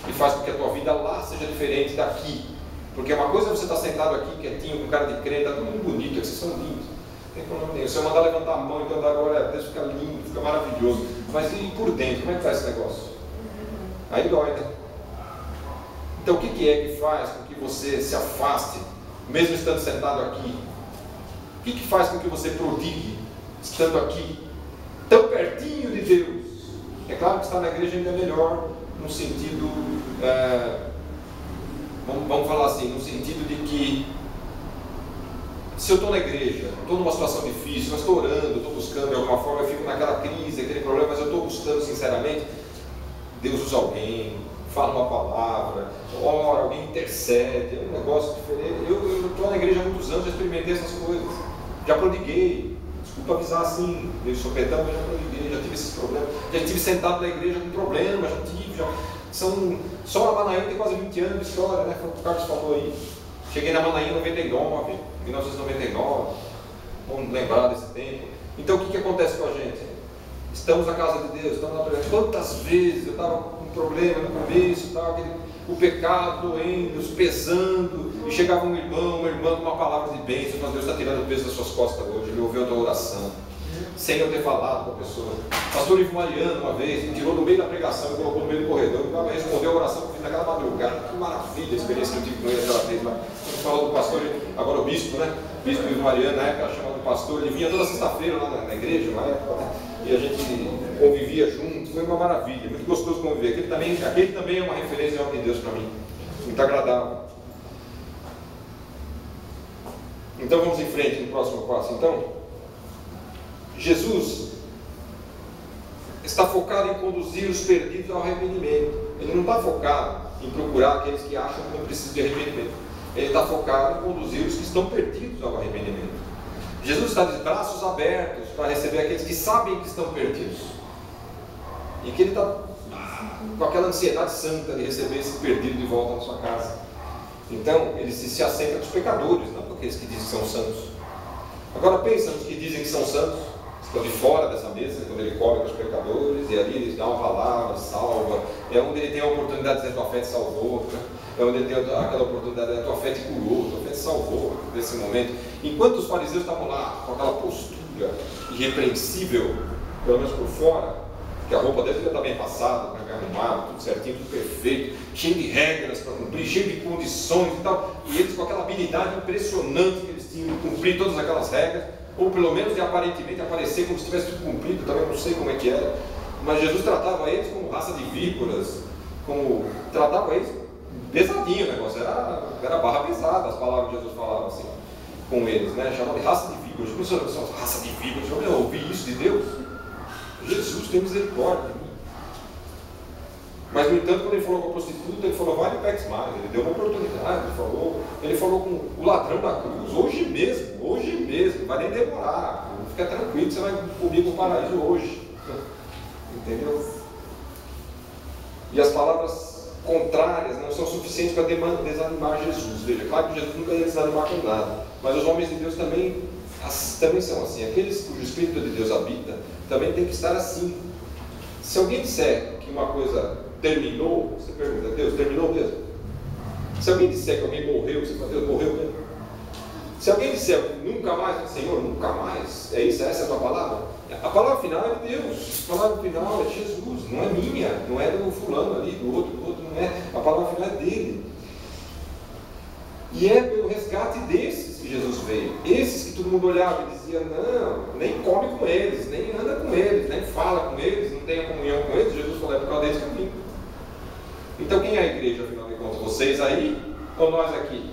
[SPEAKER 1] E faz com que a tua vida lá seja diferente daqui. Porque uma coisa é você estar sentado aqui, quietinho, com cara de crente, está todo mundo bonito, vocês são lindos. Não tem problema nenhum. Se eu mandar levantar a mão, então dar glória a Deus, fica lindo, fica maravilhoso. Mas e por dentro, como é que faz esse negócio? Aí dói, né? Então o que é que faz com que você se afaste, mesmo estando sentado aqui? O que faz com que você prodigue, estando aqui, tão pertinho de Deus? É claro que estar na igreja ainda é melhor, no sentido, vamos falar assim, no sentido de que, se eu estou na igreja, estou numa situação difícil, mas estou orando, estou buscando de alguma forma, eu fico naquela crise, aquele problema, mas eu estou buscando sinceramente, Deus usa alguém, fala uma palavra, ora, alguém intercede, é um negócio diferente. Eu estou na igreja há muitos anos, já experimentei essas coisas, já prodiguei, desculpa avisar assim, meio sopetão, mas já prodiguei, já tive esses problemas, já estive sentado na igreja com problemas, só a Manaim tem quase 20 anos de história, né? Foi o que o Carlos falou aí. Cheguei na Manaim em 1999, vamos lembrar desse tempo. Então o que acontece com a gente? Estamos na casa de Deus, estamos na presença. Quantas vezes eu estava com um problema no começo, o pecado doendo, pesando, e chegava um irmão, uma irmã com uma palavra de bênção, mas Deus está tirando o peso das suas costas hoje, Ele ouviu a tua oração, sem eu ter falado com a pessoa. Pastor Ivo Mariano, uma vez, me tirou do meio da pregação, me colocou no meio do corredor, e respondeu a oração que eu fiz naquela madrugada. Que maravilha a experiência que eu tive com ele aquela vez. Mas quando falou do pastor, agora o bispo, né? O bispo Ivo Mariano, na época chamado pastor, ele vinha toda sexta-feira lá na igreja, na época, né? E a gente convivia junto, foi uma maravilha, muito gostoso conviver. Aquele também é uma referência de homem de Deus para mim, muito agradável. Então vamos em frente no próximo passo. Então, Jesus está focado em conduzir os perdidos ao arrependimento. Ele não está focado em procurar aqueles que acham que não precisam de arrependimento. Ele está focado em conduzir os que estão perdidos ao arrependimento. Jesus está de braços abertos para receber aqueles que sabem que estão perdidos. E que Ele está com aquela ansiedade santa de receber esse perdido de volta na sua casa. Então, Ele se assenta dos pecadores, não para aqueles que dizem que são santos. Agora pensa nos que dizem que são santos, estão de fora dessa mesa, quando Ele come com os pecadores, e ali Ele dá uma palavra, salva, é onde Ele tem a oportunidade de dizer: tua fé te salvou, né? É onde Ele tem aquela oportunidade de dizer: tua fé te curou, tua fé te salvou, nesse momento. Enquanto os fariseus estavam lá, com aquela postura irrepreensível, pelo menos por fora, que a roupa deles já está bem passada, bem arrumada, tudo certinho, tudo perfeito, cheio de regras para cumprir, cheio de condições e tal, e eles com aquela habilidade impressionante que eles tinham de cumprir todas aquelas regras, ou pelo menos de aparentemente aparecer como se tivesse tudo cumprido, também não sei como é que era, mas Jesus tratava eles como raça de víboras, tratava eles pesadinho o negócio, era barra pesada as palavras que Jesus falava assim com eles, né? Chamava de raça de víboras. Raça de víboras, eu ouvi isso de Deus? Jesus tem misericórdia de mim. Mas no entanto, quando Ele falou com a prostituta, Ele falou: vai e peques mais. Ele deu uma oportunidade, Ele falou com o ladrão da cruz: hoje mesmo, vai nem demorar, fica tranquilo, você vai comigo para o paraíso hoje. Entendeu? E as palavras contrárias não são suficientes para desanimar Jesus. Veja, claro que Jesus nunca ia desanimar com nada, mas os homens de Deus também são assim. Aqueles cujo Espírito de Deus habita também tem que estar assim. Se alguém disser que uma coisa terminou, você pergunta: Deus, terminou mesmo? Se alguém disser que alguém morreu, você fala: Deus, morreu mesmo? Se alguém disser nunca mais, Senhor, nunca mais, é isso, essa é a tua palavra? A palavra final é de Deus, a palavra final é de Jesus, não é minha, não é do fulano ali, do outro, não é. A palavra final é dele. E é pelo resgate desses que Jesus veio. Esses que todo mundo olhava e dizia: não, nem come com eles, nem anda com eles, nem fala com eles, não tem comunhão com eles. Jesus falou: é por causa deles que eu vim. Então quem é a igreja, afinal de contas? Vocês aí ou nós aqui?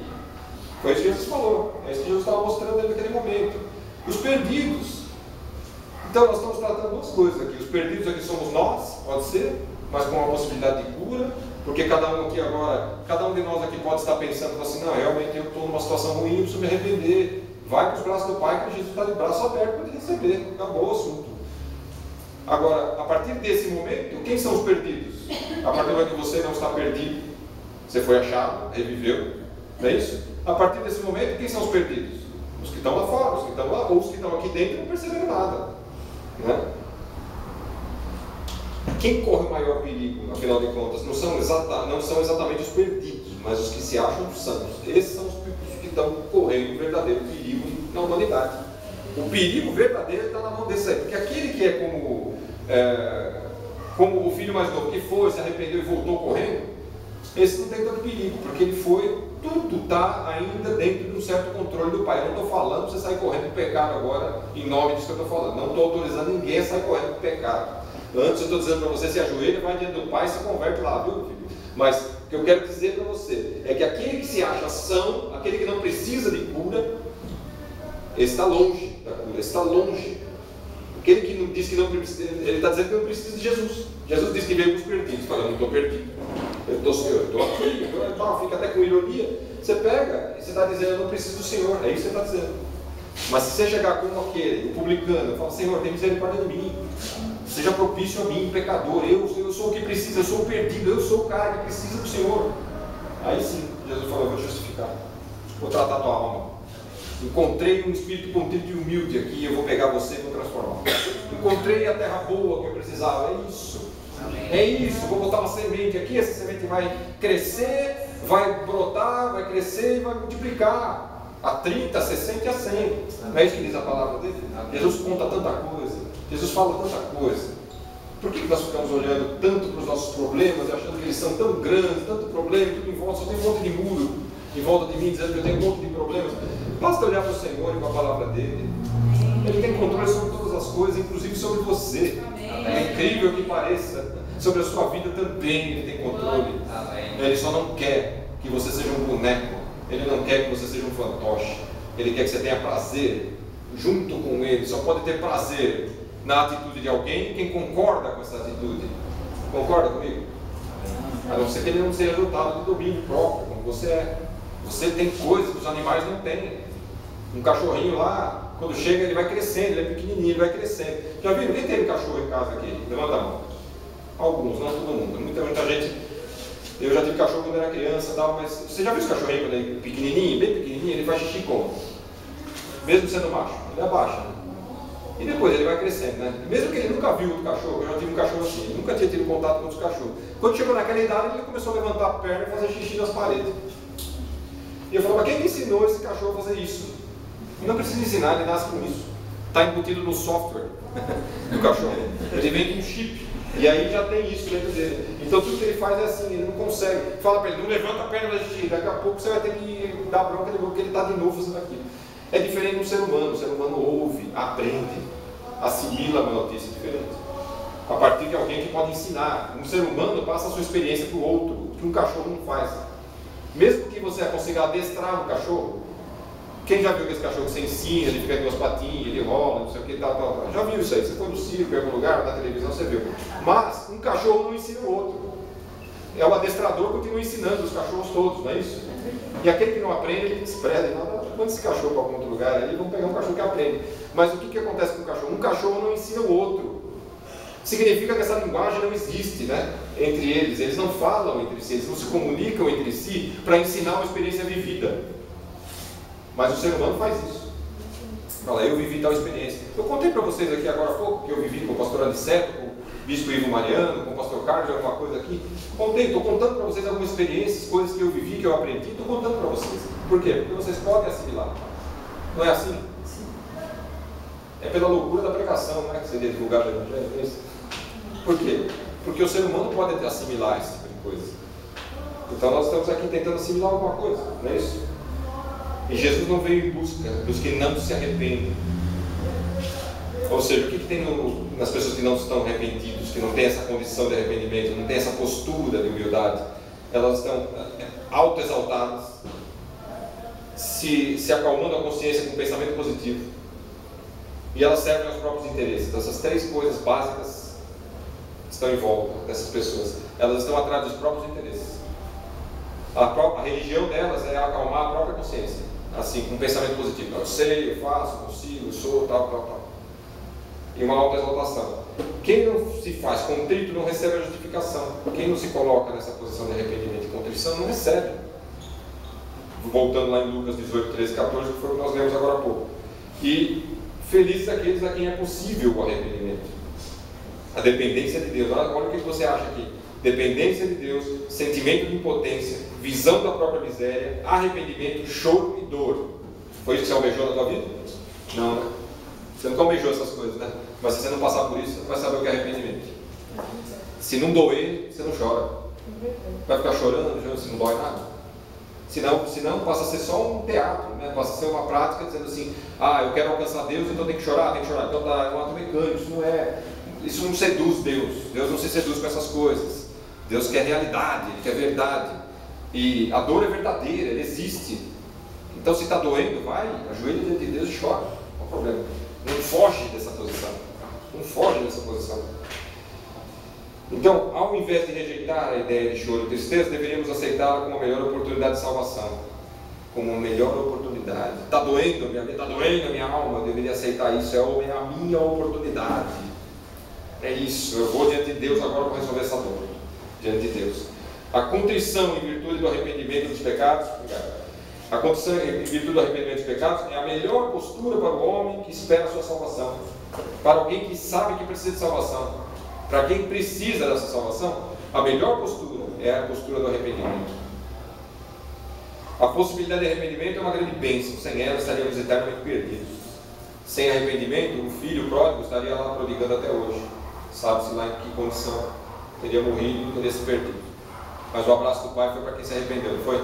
[SPEAKER 1] Foi isso que Jesus falou, é isso que Jesus estava mostrando naquele momento. Os perdidos. Então nós estamos tratando duas coisas aqui. Os perdidos aqui somos nós, pode ser, mas com uma possibilidade de cura, porque cada um de nós aqui pode estar pensando assim: não, realmente eu estou numa situação ruim, eu preciso me arrepender, vai para os braços do Pai, que Jesus está de braço aberto para te receber. Acabou o assunto. Agora, a partir desse momento, quem são os perdidos? A partir do momento que você não está perdido, você foi achado, reviveu, não é isso? A partir desse momento, quem são os perdidos? Os que estão lá fora, os que estão lá, ou os que estão aqui dentro não perceberam nada, né? Quem corre o maior perigo, afinal de contas, não são exatamente os perdidos, mas os que se acham santos. Esses são os que estão correndo o verdadeiro perigo na humanidade. O perigo verdadeiro está na mão desse aí, porque aquele que é como o filho mais novo, que foi, se arrependeu e voltou correndo, esse não tem tanto perigo, porque ele foi, tudo está ainda dentro de um certo controle do Pai. Eu não estou falando para você sair correndo do pecado agora, em nome disso que eu estou falando. Não estou autorizando ninguém a sair correndo do pecado. Antes eu estou dizendo para você, se ajoelha, vai diante do Pai e se converte lá, viu, filho? Mas o que eu quero dizer para você é que aquele que se acha são, aquele que não precisa de cura, ele está longe da cura, ele está longe. Aquele que não diz que não precisa, ele está dizendo que não precisa de Jesus. Jesus disse que veio para os perdidos, falando, não estou perdido. Eu estou aqui, fica até com ironia. Você pega e você está dizendo, eu não preciso do Senhor, é isso que você está dizendo. Mas se você chegar como aquele, o publicano, fala, Senhor, tem misericórdia de mim. Seja propício a mim, pecador, eu sou o que precisa, eu sou o perdido, eu sou o cara que precisa do Senhor. Aí sim, Jesus falou, eu vou te justificar, vou tratar a tua alma. Encontrei um espírito contrito e humilde aqui, eu vou pegar você e vou transformar. Encontrei a terra boa que eu precisava, é isso. É isso, vou botar uma semente aqui, essa semente vai crescer, vai brotar, vai crescer e vai multiplicar. A 30, a 60 e a 100. Não é isso que diz a palavra dele? Jesus conta tanta coisa, Jesus fala tanta coisa. Por que nós ficamos olhando tanto para os nossos problemas e achando que eles são tão grandes, tanto problema, tudo em volta, só tem um monte de muro em volta de mim, dizendo que eu tenho um monte de problemas? Basta olhar para o Senhor e para a palavra dele. Ele tem controle sobre todas as coisas, inclusive sobre você. É incrível que pareça, sobre a sua vida também ele tem controle. Ele só não quer que você seja um boneco, ele não quer que você seja um fantoche, ele quer que você tenha prazer junto com ele. Só pode ter prazer na atitude de alguém quem concorda com essa atitude. Concorda comigo? A não ser que ele não seja dotado de domínio próprio, como você é. Você tem coisas que os animais não têm. Um cachorrinho lá, quando chega, ele vai crescendo, ele é pequenininho, ele vai crescendo. Já viram? Quem teve cachorro em casa aqui? Levanta a mão. Alguns, não todo mundo. Muita gente. Eu já tive cachorro quando era criança e tal, mas você já viu esse cachorrinho quando ele é pequenininho, bem pequenininho, ele faz xixi como? Mesmo sendo macho, ele abaixa, né? E depois ele vai crescendo, né? Mesmo que ele nunca viu outro cachorro, eu já tive um cachorro assim, ele nunca tinha tido contato com outros cachorros. Quando chegou naquela idade, ele começou a levantar a perna e fazer xixi nas paredes. E eu falava, quem ensinou esse cachorro a fazer isso? Não precisa ensinar, ele nasce com isso. Está embutido no software do cachorro. Ele vem com um chip. E aí já tem isso dentro dele. Então tudo que ele faz é assim, ele não consegue. Fala para ele, não levanta a perna da xixi. Daqui a pouco você vai ter que dar bronca de novo, porque ele está de novo fazendo aquilo. É diferente do ser humano. O ser humano ouve, aprende, assimila uma notícia diferente. A partir de alguém que pode ensinar. Um ser humano passa a sua experiência para o outro, o que um cachorro não faz. Mesmo que você consiga adestrar um cachorro, quem já viu que esse cachorro que você ensina, ele fica com as patinhas, ele rola, não sei o que, tal. Já viu isso aí? Você foi no circo, em algum lugar, na televisão, você viu. Mas um cachorro não ensina o outro. É o adestrador que continua ensinando os cachorros todos, não é isso? E aquele que não aprende, ele despreza. Manda esse cachorro para algum outro lugar ali, vamos pegar um cachorro que aprende. Mas o que acontece com o cachorro? Um cachorro não ensina o outro. Significa que essa linguagem não existe, né? Entre eles. Eles não falam entre si, eles não se comunicam entre si para ensinar uma experiência vivida. Mas o ser humano faz isso. Fala, eu vivi tal experiência. Eu contei para vocês aqui agora há pouco que eu vivi com o pastor Aniceto, com o bispo Ivo Mariano, com o pastor Carlos, alguma coisa aqui. Contei, estou contando para vocês algumas experiências, coisas que eu vivi, que eu aprendi, estou contando para vocês. Por quê? Porque vocês podem assimilar. Não é assim? É pela loucura da pregação, não é que você divulgar o evangelho, é isso? Por quê? Porque o ser humano pode assimilar esse tipo de coisa. Então nós estamos aqui tentando assimilar alguma coisa, não é isso? E Jesus não veio em busca dos que não se arrependem. Ou seja, o que tem nas pessoas que não estão arrependidos, que não têm essa condição de arrependimento, não têm essa postura de humildade? Elas estão autoexaltadas, se acalmando a consciência com um pensamento positivo. E elas servem aos próprios interesses. Então essas três coisas básicas estão em volta dessas pessoas. Elas estão atrás dos próprios interesses. A religião delas é acalmar a própria consciência. assim, com um pensamento positivo. Eu sei, eu faço, eu consigo, eu sou, tal. E uma autoexaltação. Quem não se faz contrito não recebe a justificação. Quem não se coloca nessa posição de arrependimento e contrição não recebe. Voltando lá em Lucas 18, 13, 14, que foi o que nós lemos agora há pouco. E felizes aqueles a quem é possível o arrependimento. A dependência de Deus. Olha o que você acha aqui. Dependência de Deus, sentimento de impotência, visão da própria miséria, arrependimento, choro e dor. Foi isso que você almejou na tua vida? Não, né? Você nunca almejou essas coisas, né? Mas se você não passar por isso, você não vai saber o que é arrependimento. Se não doer, você não chora. Vai ficar chorando se não dói nada. Senão passa a ser só um teatro, né? Passa a ser uma prática dizendo assim: eu quero alcançar Deus, então tem que chorar. Então é um ato mecânico, isso não seduz Deus. Deus não se seduz com essas coisas. Deus quer realidade, Ele quer verdade. E a dor é verdadeira, ela existe. Então se está doendo, vai, ajoelha diante de Deus e chora. Não há problema. Não foge dessa posição. Não foge dessa posição. Então, ao invés de rejeitar a ideia de choro e tristeza, deveríamos aceitá-la como a melhor oportunidade de salvação. Como uma melhor oportunidade. Está doendo a minha alma, eu deveria aceitar isso. É a minha oportunidade. É isso, eu vou diante de Deus agora para resolver essa dor. Diante de Deus. A contrição em virtude do arrependimento dos pecados. A contrição em virtude do arrependimento dos pecados é a melhor postura para o homem que espera a sua salvação. Para alguém que sabe que precisa de salvação. Para quem precisa dessa salvação, a melhor postura é a postura do arrependimento. A possibilidade de arrependimento é uma grande bênção. Sem ela estaríamos eternamente perdidos. Sem arrependimento, o filho pródigo estaria lá prodigando até hoje. Sabe-se lá em que condição. Teria morrido e teria se perdido. Mas o abraço do Pai foi para quem se arrependeu, não foi?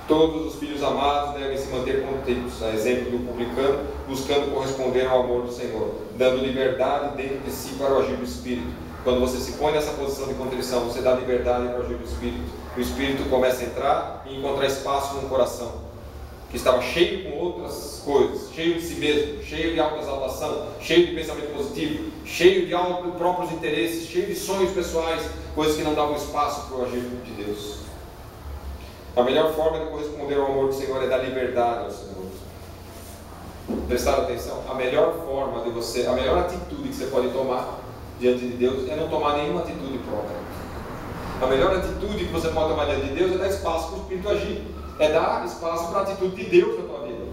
[SPEAKER 1] Todos os filhos amados devem se manter contritos, a exemplo do publicano, buscando corresponder ao amor do Senhor, dando liberdade dentro de si para o agir do Espírito. Quando você se põe nessa posição de contrição, você dá liberdade para o agir do Espírito. O Espírito começa a entrar e encontrar espaço no coração, que estava cheio com outras coisas, cheio de si mesmo, cheio de autoexaltação, cheio de pensamento positivo, cheio de próprios interesses, cheio de sonhos pessoais, coisas que não davam espaço para o agir de Deus. A melhor forma de corresponder ao amor do Senhor é dar liberdade ao Senhor. Prestar atenção, a melhor atitude que você pode tomar diante de Deus é não tomar nenhuma atitude própria. A melhor atitude que você pode tomar diante de Deus é dar espaço para o Espírito agir. É dar espaço para a atitude de Deus na tua vida.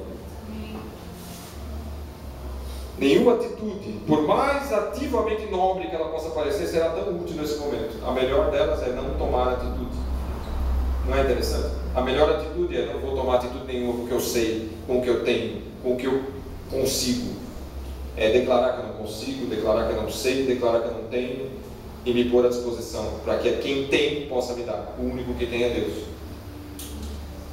[SPEAKER 1] Nenhuma atitude, por mais ativamente nobre que ela possa parecer, será tão útil nesse momento. A melhor delas é não tomar atitude. Não é interessante? A melhor atitude é: não vou tomar atitude nenhuma com o que eu sei, com o que eu tenho, com o que eu consigo. É declarar que eu não consigo, declarar que eu não sei, declarar que eu não tenho e me pôr à disposição para que quem tem possa me dar. O único que tem é Deus.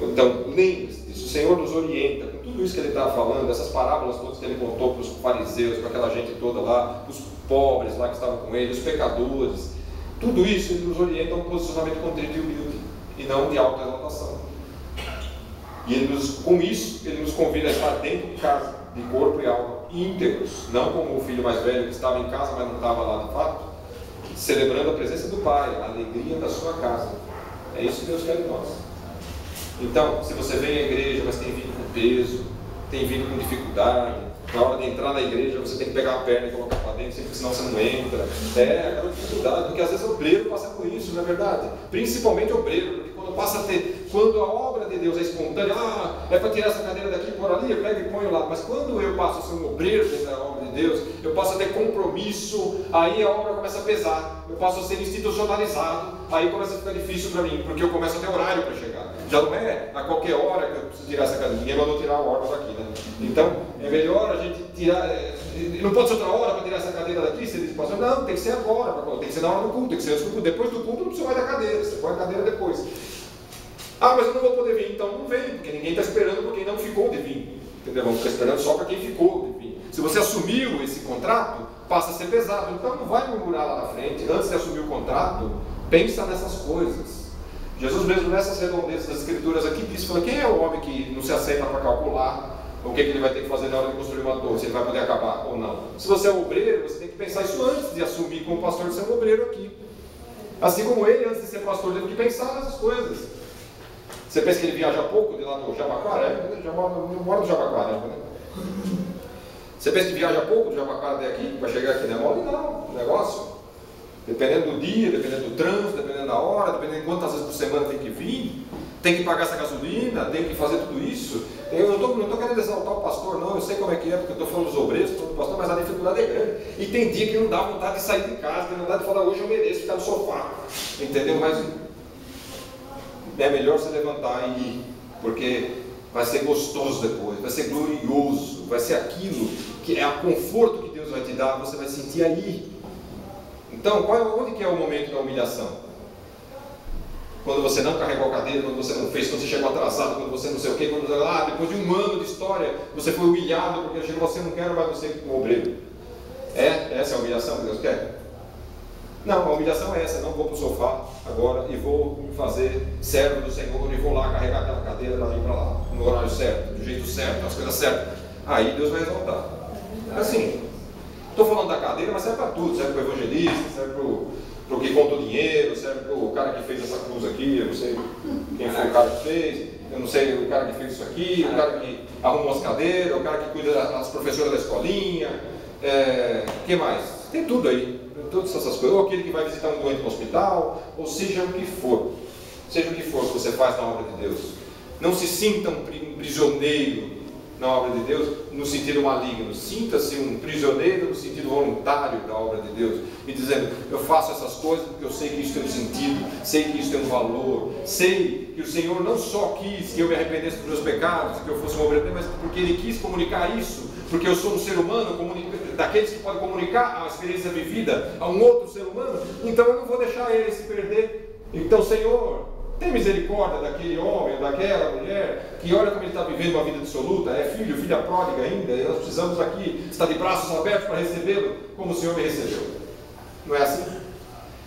[SPEAKER 1] Então, lembre-se disso. O Senhor nos orienta com tudo isso que Ele está falando, essas parábolas todas que Ele contou para os fariseus, para aquela gente toda lá, os pobres lá que estavam com Ele, os pecadores. Tudo isso Ele nos orienta a um posicionamento contrito e humilde, e não de autoexaltação. E com isso, Ele nos convida a estar dentro de casa, de corpo e alma, íntegros, não como o filho mais velho que estava em casa, mas não estava lá de fato, celebrando a presença do Pai, a alegria da sua casa. É isso que Deus quer de nós. Então, se você vem à igreja, mas tem vindo com peso, tem vindo com dificuldade, na hora de entrar na igreja você tem que pegar a perna e colocar para dentro, porque senão você não entra. É aquela dificuldade, porque às vezes o obreiro passa por isso, não é verdade? Principalmente o obreiro, porque quando a obra de Deus é espontânea, é para tirar essa cadeira daqui e pôr ali, eu pego e ponho lá. Mas quando eu passo a ser um obreiro dentro da obra de Deus, eu passo a ter compromisso, aí a obra começa a pesar, eu passo a ser institucionalizado, aí começa a ficar difícil para mim, porque eu começo a ter horário para chegar. Já não é a qualquer hora que eu preciso tirar essa cadeira, ninguém mandou tirar o órgão daqui, né? Então, é melhor a gente tirar, não pode ser outra hora para tirar essa cadeira daqui, você diz, pastor, não, tem que ser agora, tem que ser na hora do culto, tem que ser antes do culto, depois do culto não precisa mais da cadeira, você põe a cadeira depois. Mas eu não vou poder vir, então não vem, porque ninguém está esperando por quem não ficou de vir. Entendeu? Vamos ficar esperando só para quem ficou de vir. Se você assumiu esse contrato, passa a ser pesado. Então não vai murmurar lá na frente. Antes de assumir o contrato, pensa nessas coisas. Jesus mesmo nessas redondezas das escrituras aqui disse, fala, quem é o homem que não se aceita para calcular o que ele vai ter que fazer na hora de construir uma torre, se ele vai poder acabar ou não. Se você é obreiro, você tem que pensar isso antes de assumir como pastor de ser um obreiro aqui. Assim como ele, antes de ser pastor, teve que pensar nessas coisas. Você pensa que ele viaja pouco de lá no Jabaquara? Ele já mora no Jabaquara, né? Você pensa que viaja pouco do Jabaquara até aqui, para chegar aqui, não é mole? Não, o negócio, dependendo do dia, dependendo do trânsito, dependendo da hora, dependendo de quantas vezes por semana tem que vir, tem que pagar essa gasolina, tem que fazer tudo isso. Eu não estou querendo exaltar o pastor, não, eu sei como é que é, porque eu estou falando dos obreiros, estou falando do pastor, mas a dificuldade é grande. E tem dia que não dá vontade de sair de casa, tem vontade de falar, hoje eu mereço ficar no sofá, entendeu? Mas é melhor você levantar e ir, porque vai ser gostoso depois, vai ser glorioso, vai ser aquilo que é o conforto que Deus vai te dar, você vai sentir aí. Então, onde que é o momento da humilhação? Quando você não carregou a cadeira, quando você não fez, quando você chegou atrasado, quando você não sei o quê, quando depois de um ano de história, você foi humilhado porque chegou, você não quer mais você como obreiro. Essa é a humilhação que Deus quer? Não, a humilhação é essa, não vou para o sofá agora e vou fazer servo do Senhor e vou lá carregar aquela cadeira dali para lá, no horário certo, do jeito certo, as coisas certas. Aí Deus vai exaltar. Assim, estou falando da cadeira, mas serve para tudo, serve para o evangelista, serve para o que conta o dinheiro, serve para o cara que fez essa cruz aqui, eu não sei quem foi o cara que fez, eu não sei o cara que fez isso aqui, o cara que arrumou as cadeiras, o cara que cuida das professoras da escolinha, que mais? Tem tudo aí. Todas essas coisas, ou aquele que vai visitar um doente no hospital, ou seja o que for que você faz na obra de Deus. Não se sinta um prisioneiro na obra de Deus no sentido maligno, sinta-se um prisioneiro no sentido voluntário da obra de Deus, e dizendo, eu faço essas coisas porque eu sei que isso tem um sentido, sei que isso tem um valor, sei que o Senhor não só quis que eu me arrependesse dos meus pecados, que eu fosse um obreiro, mas porque Ele quis comunicar isso, porque eu sou um ser humano, daqueles que podem comunicar a experiência vivida a um outro ser humano, então eu não vou deixar ele se perder. Então, Senhor, tem misericórdia daquele homem, daquela mulher, que olha como ele está vivendo uma vida dissoluta, é filha pródiga ainda, e nós precisamos aqui estar de braços abertos para recebê-lo, como o Senhor me recebeu. Não é assim?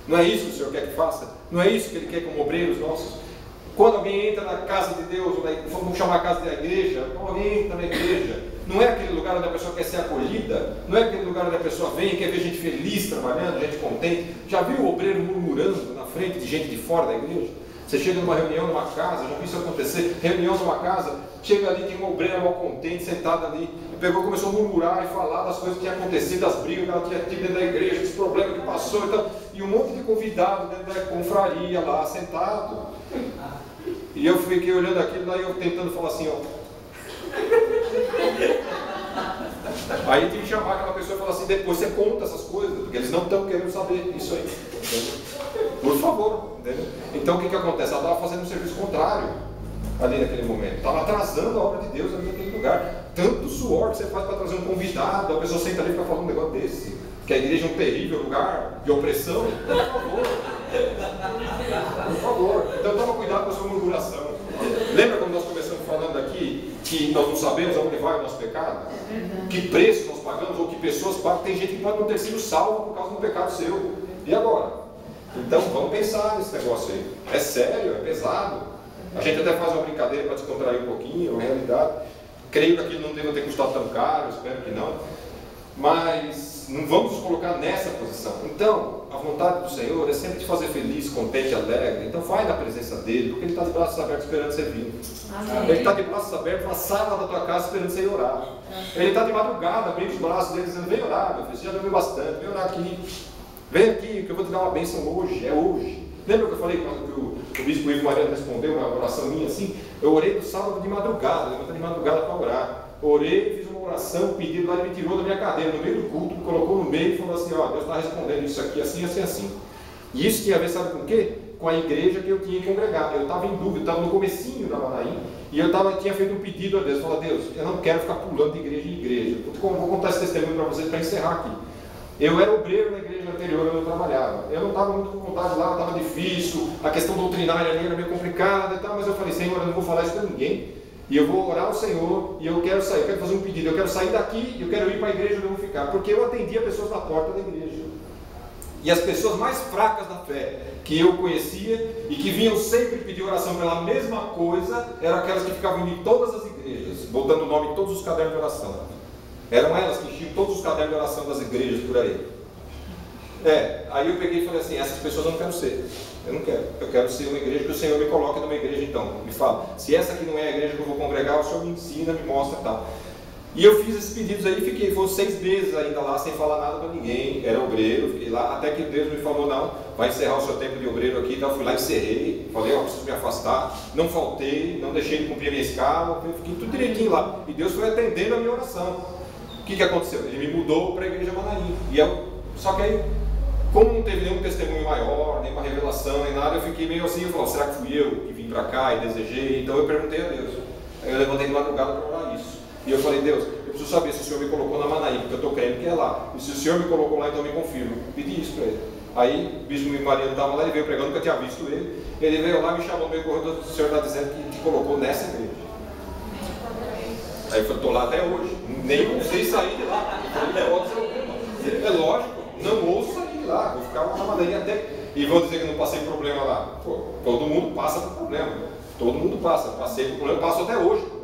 [SPEAKER 1] Não é isso que o Senhor quer que faça? Não é isso que Ele quer como obreiros nossos? Quando alguém entra na casa de Deus, vamos chamar a casa da igreja, quando alguém entra na igreja, não é aquele lugar onde a pessoa quer ser acolhida, não é aquele lugar onde a pessoa vem e quer ver gente feliz trabalhando, gente contente. Já viu o obreiro murmurando na frente de gente de fora da igreja? Você chega numa reunião, numa casa, já vi isso acontecer, reunião numa casa, chega ali, tem uma obreira mal contente, sentada ali, começou a murmurar e falar das coisas que tinham acontecido, das brigas que ela tinha tido dentro da igreja, dos problemas que passou, e um monte de convidados dentro da confraria lá, sentado. E eu fiquei olhando aquilo lá e eu tentando falar assim, ó. Aí tive que chamar aquela pessoa e falar assim, depois você conta essas coisas, porque eles não estão querendo saber isso aí, entendeu? Por favor, entendeu? Então o que acontece? Ela estava fazendo um serviço contrário ali naquele momento, estava atrasando a obra de Deus ali naquele lugar. Tanto suor que você faz para trazer um convidado, a pessoa senta ali e fica falando um negócio desse, que a igreja é um terrível lugar de opressão. Por favor, por favor. Então toma cuidado com a sua murmuração. Lembra quando nós começamos falando aqui que nós não sabemos aonde vai o nosso pecado? Que preço nós pagamos ou que pessoas pagam? Tem gente que pode não ter sido salvo por causa de um pecado seu. E agora? Então vamos pensar nesse negócio aí. É sério, é pesado. A gente até faz uma brincadeira para descontrair um pouquinho, a realidade. Creio que aquilo não deva ter custado tão caro, espero que não. Mas não vamos nos colocar nessa posição. Então, a vontade do Senhor é sempre te fazer feliz, contente, alegre. Então vai na presença dele, porque Ele está de braços abertos esperando você vir. Ele está de braços abertos na sala da tua casa esperando você ir orar. Ele está de madrugada, abrindo os braços dele, dizendo, vem orar, meu filho, você já dormiu bastante, vem orar aqui. Vem aqui, que eu vou te dar uma bênção hoje, é hoje. Lembra que eu falei quando que o bispo Ivo Mariano respondeu uma oração minha assim? Eu orei no sábado de madrugada, levantei de madrugada para orar. Orei, fiz uma oração, o pedido lá, ele me tirou da minha cadeira, no meio do culto, me colocou no meio e falou assim, ó, Deus está respondendo isso aqui, assim, assim, assim. E isso tinha a ver, sabe com o quê? Com a igreja que eu tinha congregado. Eu estava em dúvida, estava no comecinho da Manaim, e eu tinha feito um pedido a Deus, falei, Deus, eu não quero ficar pulando de igreja em igreja. Vou contar esse testemunho para vocês, para encerrar aqui. Eu era obreiro na igreja anterior onde eu trabalhava. Eu não estava muito com vontade lá, estava difícil, a questão doutrinária ali era meio complicada e tal, mas eu falei, Senhor, eu não vou falar isso para ninguém. E eu vou orar ao Senhor, e eu quero sair, eu quero fazer um pedido, eu quero sair daqui, eu quero ir para a igreja onde eu vou ficar, porque eu atendia pessoas na porta da igreja. E as pessoas mais fracas da fé que eu conhecia e que vinham sempre pedir oração pela mesma coisa, eram aquelas que ficavam indo em todas as igrejas, botando o nome em todos os cadernos de oração. Eram elas que enchiam todos os cadernos de oração das igrejas por aí. Aí eu peguei e falei assim, essas pessoas eu não quero ser. Eu não quero. Eu quero ser uma igreja que o Senhor me coloque numa igreja então. Me fala, se essa aqui não é a igreja que eu vou congregar, o Senhor me ensina, me mostra e tal. E eu fiz esses pedidos aí e fiquei, foram 6 meses ainda lá, sem falar nada para ninguém. Era obreiro, fiquei lá, até que Deus me falou, não, vai encerrar o seu tempo de obreiro aqui. Então eu fui lá, encerrei, falei, preciso me afastar. Não faltei, não deixei de cumprir a minha escala, fiquei tudo direitinho lá. E Deus foi atendendo a minha oração. O que aconteceu? Ele me mudou para a igreja Manaim. Só que aí, como não teve nenhum testemunho maior, nenhuma revelação, nem nada, eu fiquei meio assim, eu falei, será que fui eu que vim para cá e desejei? Então eu perguntei a Deus. Aí eu levantei de madrugada para orar isso. E eu falei, Deus, eu preciso saber se o Senhor me colocou na Manaim, porque eu estou crendo que é lá. E se o Senhor me colocou lá, então me confirma. Pedi isso para ele. Aí o bispo Mariano estava lá, ele veio pregando, nunca tinha visto ele. Ele veio lá, me chamou no meio corredor, o Senhor está dizendo que te colocou nessa igreja. Aí eu falei, estou lá até hoje. Nem sei sair de lá. É lógico, não ouço sair de lá. Vou ficar lá na Manaim até. E vou dizer que não passei problema lá. Pô, todo mundo passa por problema. Todo mundo passa. Passei por problema, passo até hoje.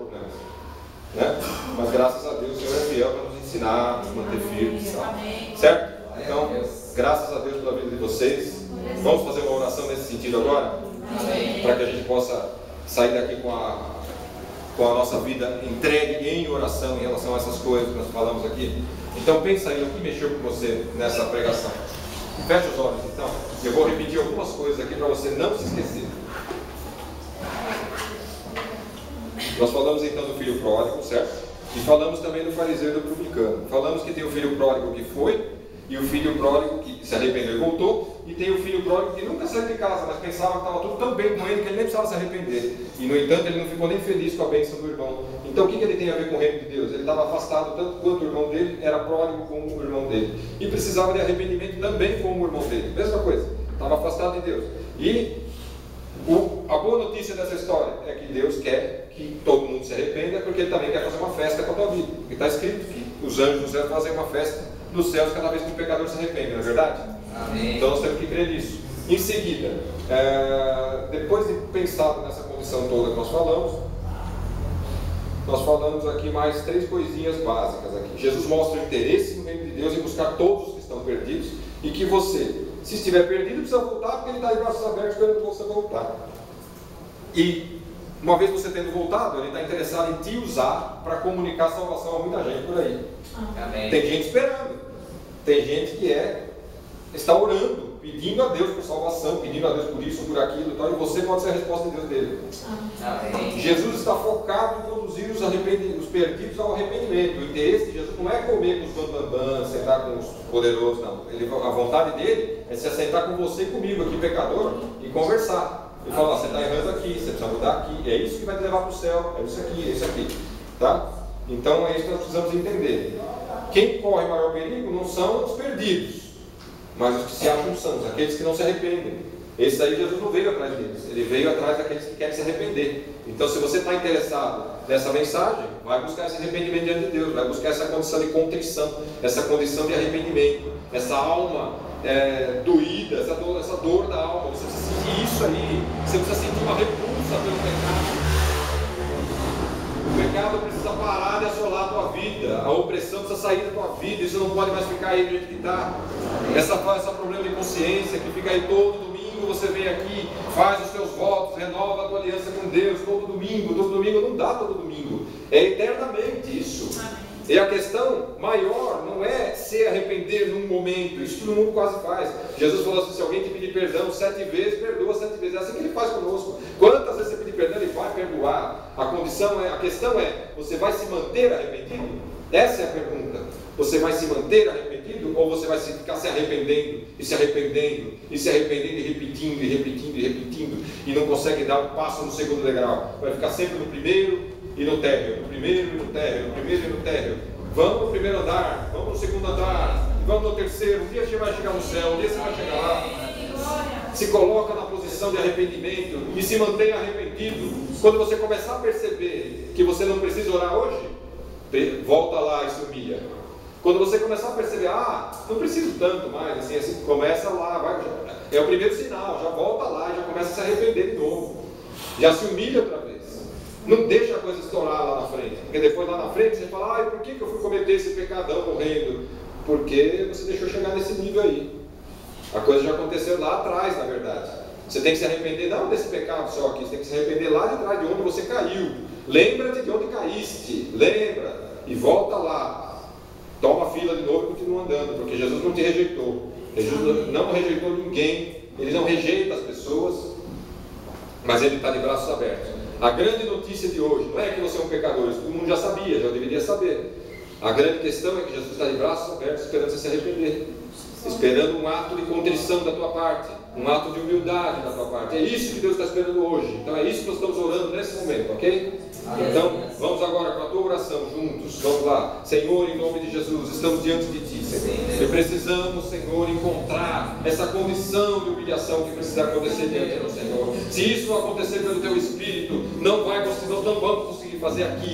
[SPEAKER 1] Né? Mas graças a Deus o Senhor é fiel para nos ensinar, nos manter firmes, certo? Então, graças a Deus pela vida de vocês. Vamos fazer uma oração nesse sentido agora? Para que a gente possa sair daqui com a nossa vida entregue em oração em relação a essas coisas que nós falamos aqui. Então pensa aí o que mexeu com você nessa pregação. Feche os olhos então. Eu vou repetir algumas coisas aqui para você não se esquecer. Nós falamos então do filho pródigo, certo? E falamos também do fariseu e do publicano. Falamos que tem o filho pródigo que foi, e o filho pródigo que se arrependeu e voltou, e tem o filho pródigo que nunca saiu de casa, mas pensava que estava tudo tão bem com ele que ele nem precisava se arrepender. E no entanto ele não ficou nem feliz com a bênção do irmão. Então o que ele tem a ver com o reino de Deus? Ele estava afastado tanto quanto o irmão dele, era pródigo como o irmão dele. E precisava de arrependimento também como o irmão dele. Mesma coisa, estava afastado de Deus. E a boa notícia dessa história é que Deus quer que todo mundo se arrependa, porque Ele também quer fazer uma festa com a tua vida. Porque está escrito que os anjos do céu fazem uma festa nos céus cada vez que o pecador se arrepende, não é verdade? Amém. Então nós temos que crer nisso. Em seguida, depois de pensar nessa condição toda que nós falamos aqui mais 3 coisinhas básicas aqui. Jesus mostra o interesse no reino de Deus em buscar todos os que estão perdidos, e que você, se estiver perdido, precisa voltar, porque Ele está de braços abertos esperando você voltar. E uma vez você tendo voltado, Ele está interessado em te usar para comunicar salvação a muita gente por aí. Amém. Tem gente esperando. Tem gente que está orando, pedindo a Deus por salvação, pedindo a Deus por isso, por aquilo e tal, e você pode ser a resposta de Deus dele. Amém. Jesus está focado em conduzir os perdidos ao arrependimento. O interesse de Jesus não é comer com os bambambãs, sentar com os poderosos, não. A vontade dele é se assentar com você e comigo aqui, pecador, e conversar. Ele fala, você está errando aqui, você precisa mudar aqui, é isso que vai te levar para o céu, é isso aqui, é isso aqui. Tá? Então é isso que nós precisamos entender. Quem corre maior perigo não são os perdidos, mas os que se acham sãos, aqueles que não se arrependem. Esse aí Jesus não veio atrás deles, Ele veio atrás daqueles que querem se arrepender. Então se você está interessado nessa mensagem, vai buscar esse arrependimento diante de Deus, vai buscar essa condição de contrição, essa condição de arrependimento, essa alma doída, essa dor da alma. Você precisa sentir isso aí, você precisa sentir uma repulsa pelo pecado. O pecado precisa parar de assolar a tua vida, a opressão precisa sair da tua vida, isso não pode mais ficar aí do jeito que está. Esse problema de consciência que fica aí todo domingo, você vem aqui, faz os seus votos, renova a tua aliança com Deus todo domingo não dá todo domingo, é eternamente isso. E a questão maior não é se arrepender num momento, isso todo mundo quase faz. Jesus falou assim, se alguém te pedir perdão 7 vezes, perdoa 7 vezes, é assim que Ele faz conosco. Quantas vezes você pedir perdão, Ele vai perdoar. A questão é, você vai se manter arrependido? Essa é a pergunta. Você vai se manter arrependido, ou você vai ficar se arrependendo, e se arrependendo, e se arrependendo, e repetindo, e repetindo, e repetindo, e não consegue dar um passo no segundo degrau? Vai ficar sempre no primeiro e no térreo, no primeiro e no térreo, no primeiro e no térreo. Vamos no primeiro andar, vamos no segundo andar, vamos no terceiro. Um dia você vai chegar no céu, um dia você vai chegar lá. Se coloca na posição de arrependimento e se mantenha arrependido. Quando você começar a perceber que você não precisa orar hoje, volta lá e se humilha. Quando você começar a perceber, não preciso tanto mais, assim, começa lá, é o primeiro sinal, já volta lá, já começa a se arrepender de novo, já se humilha outra vez. Não deixa a coisa estourar lá na frente, porque depois lá na frente você fala, por que eu fui cometer esse pecadão morrendo? Porque você deixou chegar nesse nível aí. A coisa já aconteceu lá atrás, na verdade. Você tem que se arrepender não desse pecado só aqui, você tem que se arrepender lá de trás de onde você caiu. Lembra-te de onde caíste, lembra, e volta lá. Toma a fila de novo e continua andando, porque Jesus não te rejeitou. Jesus não rejeitou ninguém, Ele não rejeita as pessoas, mas Ele está de braços abertos. A grande notícia de hoje não é que você é um pecador, isso todo mundo já sabia, já deveria saber. A grande questão é que Jesus está de braços abertos esperando você se arrepender, esperando um ato de contrição da tua parte, um ato de humildade da tua parte. É isso que Deus está esperando hoje. Então é isso que nós estamos orando nesse momento, ok? Então vamos agora com a tua oração juntos. Vamos lá. Senhor, em nome de Jesus, estamos diante de Ti, Senhor, e precisamos, Senhor, encontrar essa condição de humilhação que precisa acontecer diante do Senhor. Se isso não acontecer pelo Teu Espírito, não vamos conseguir fazer aqui.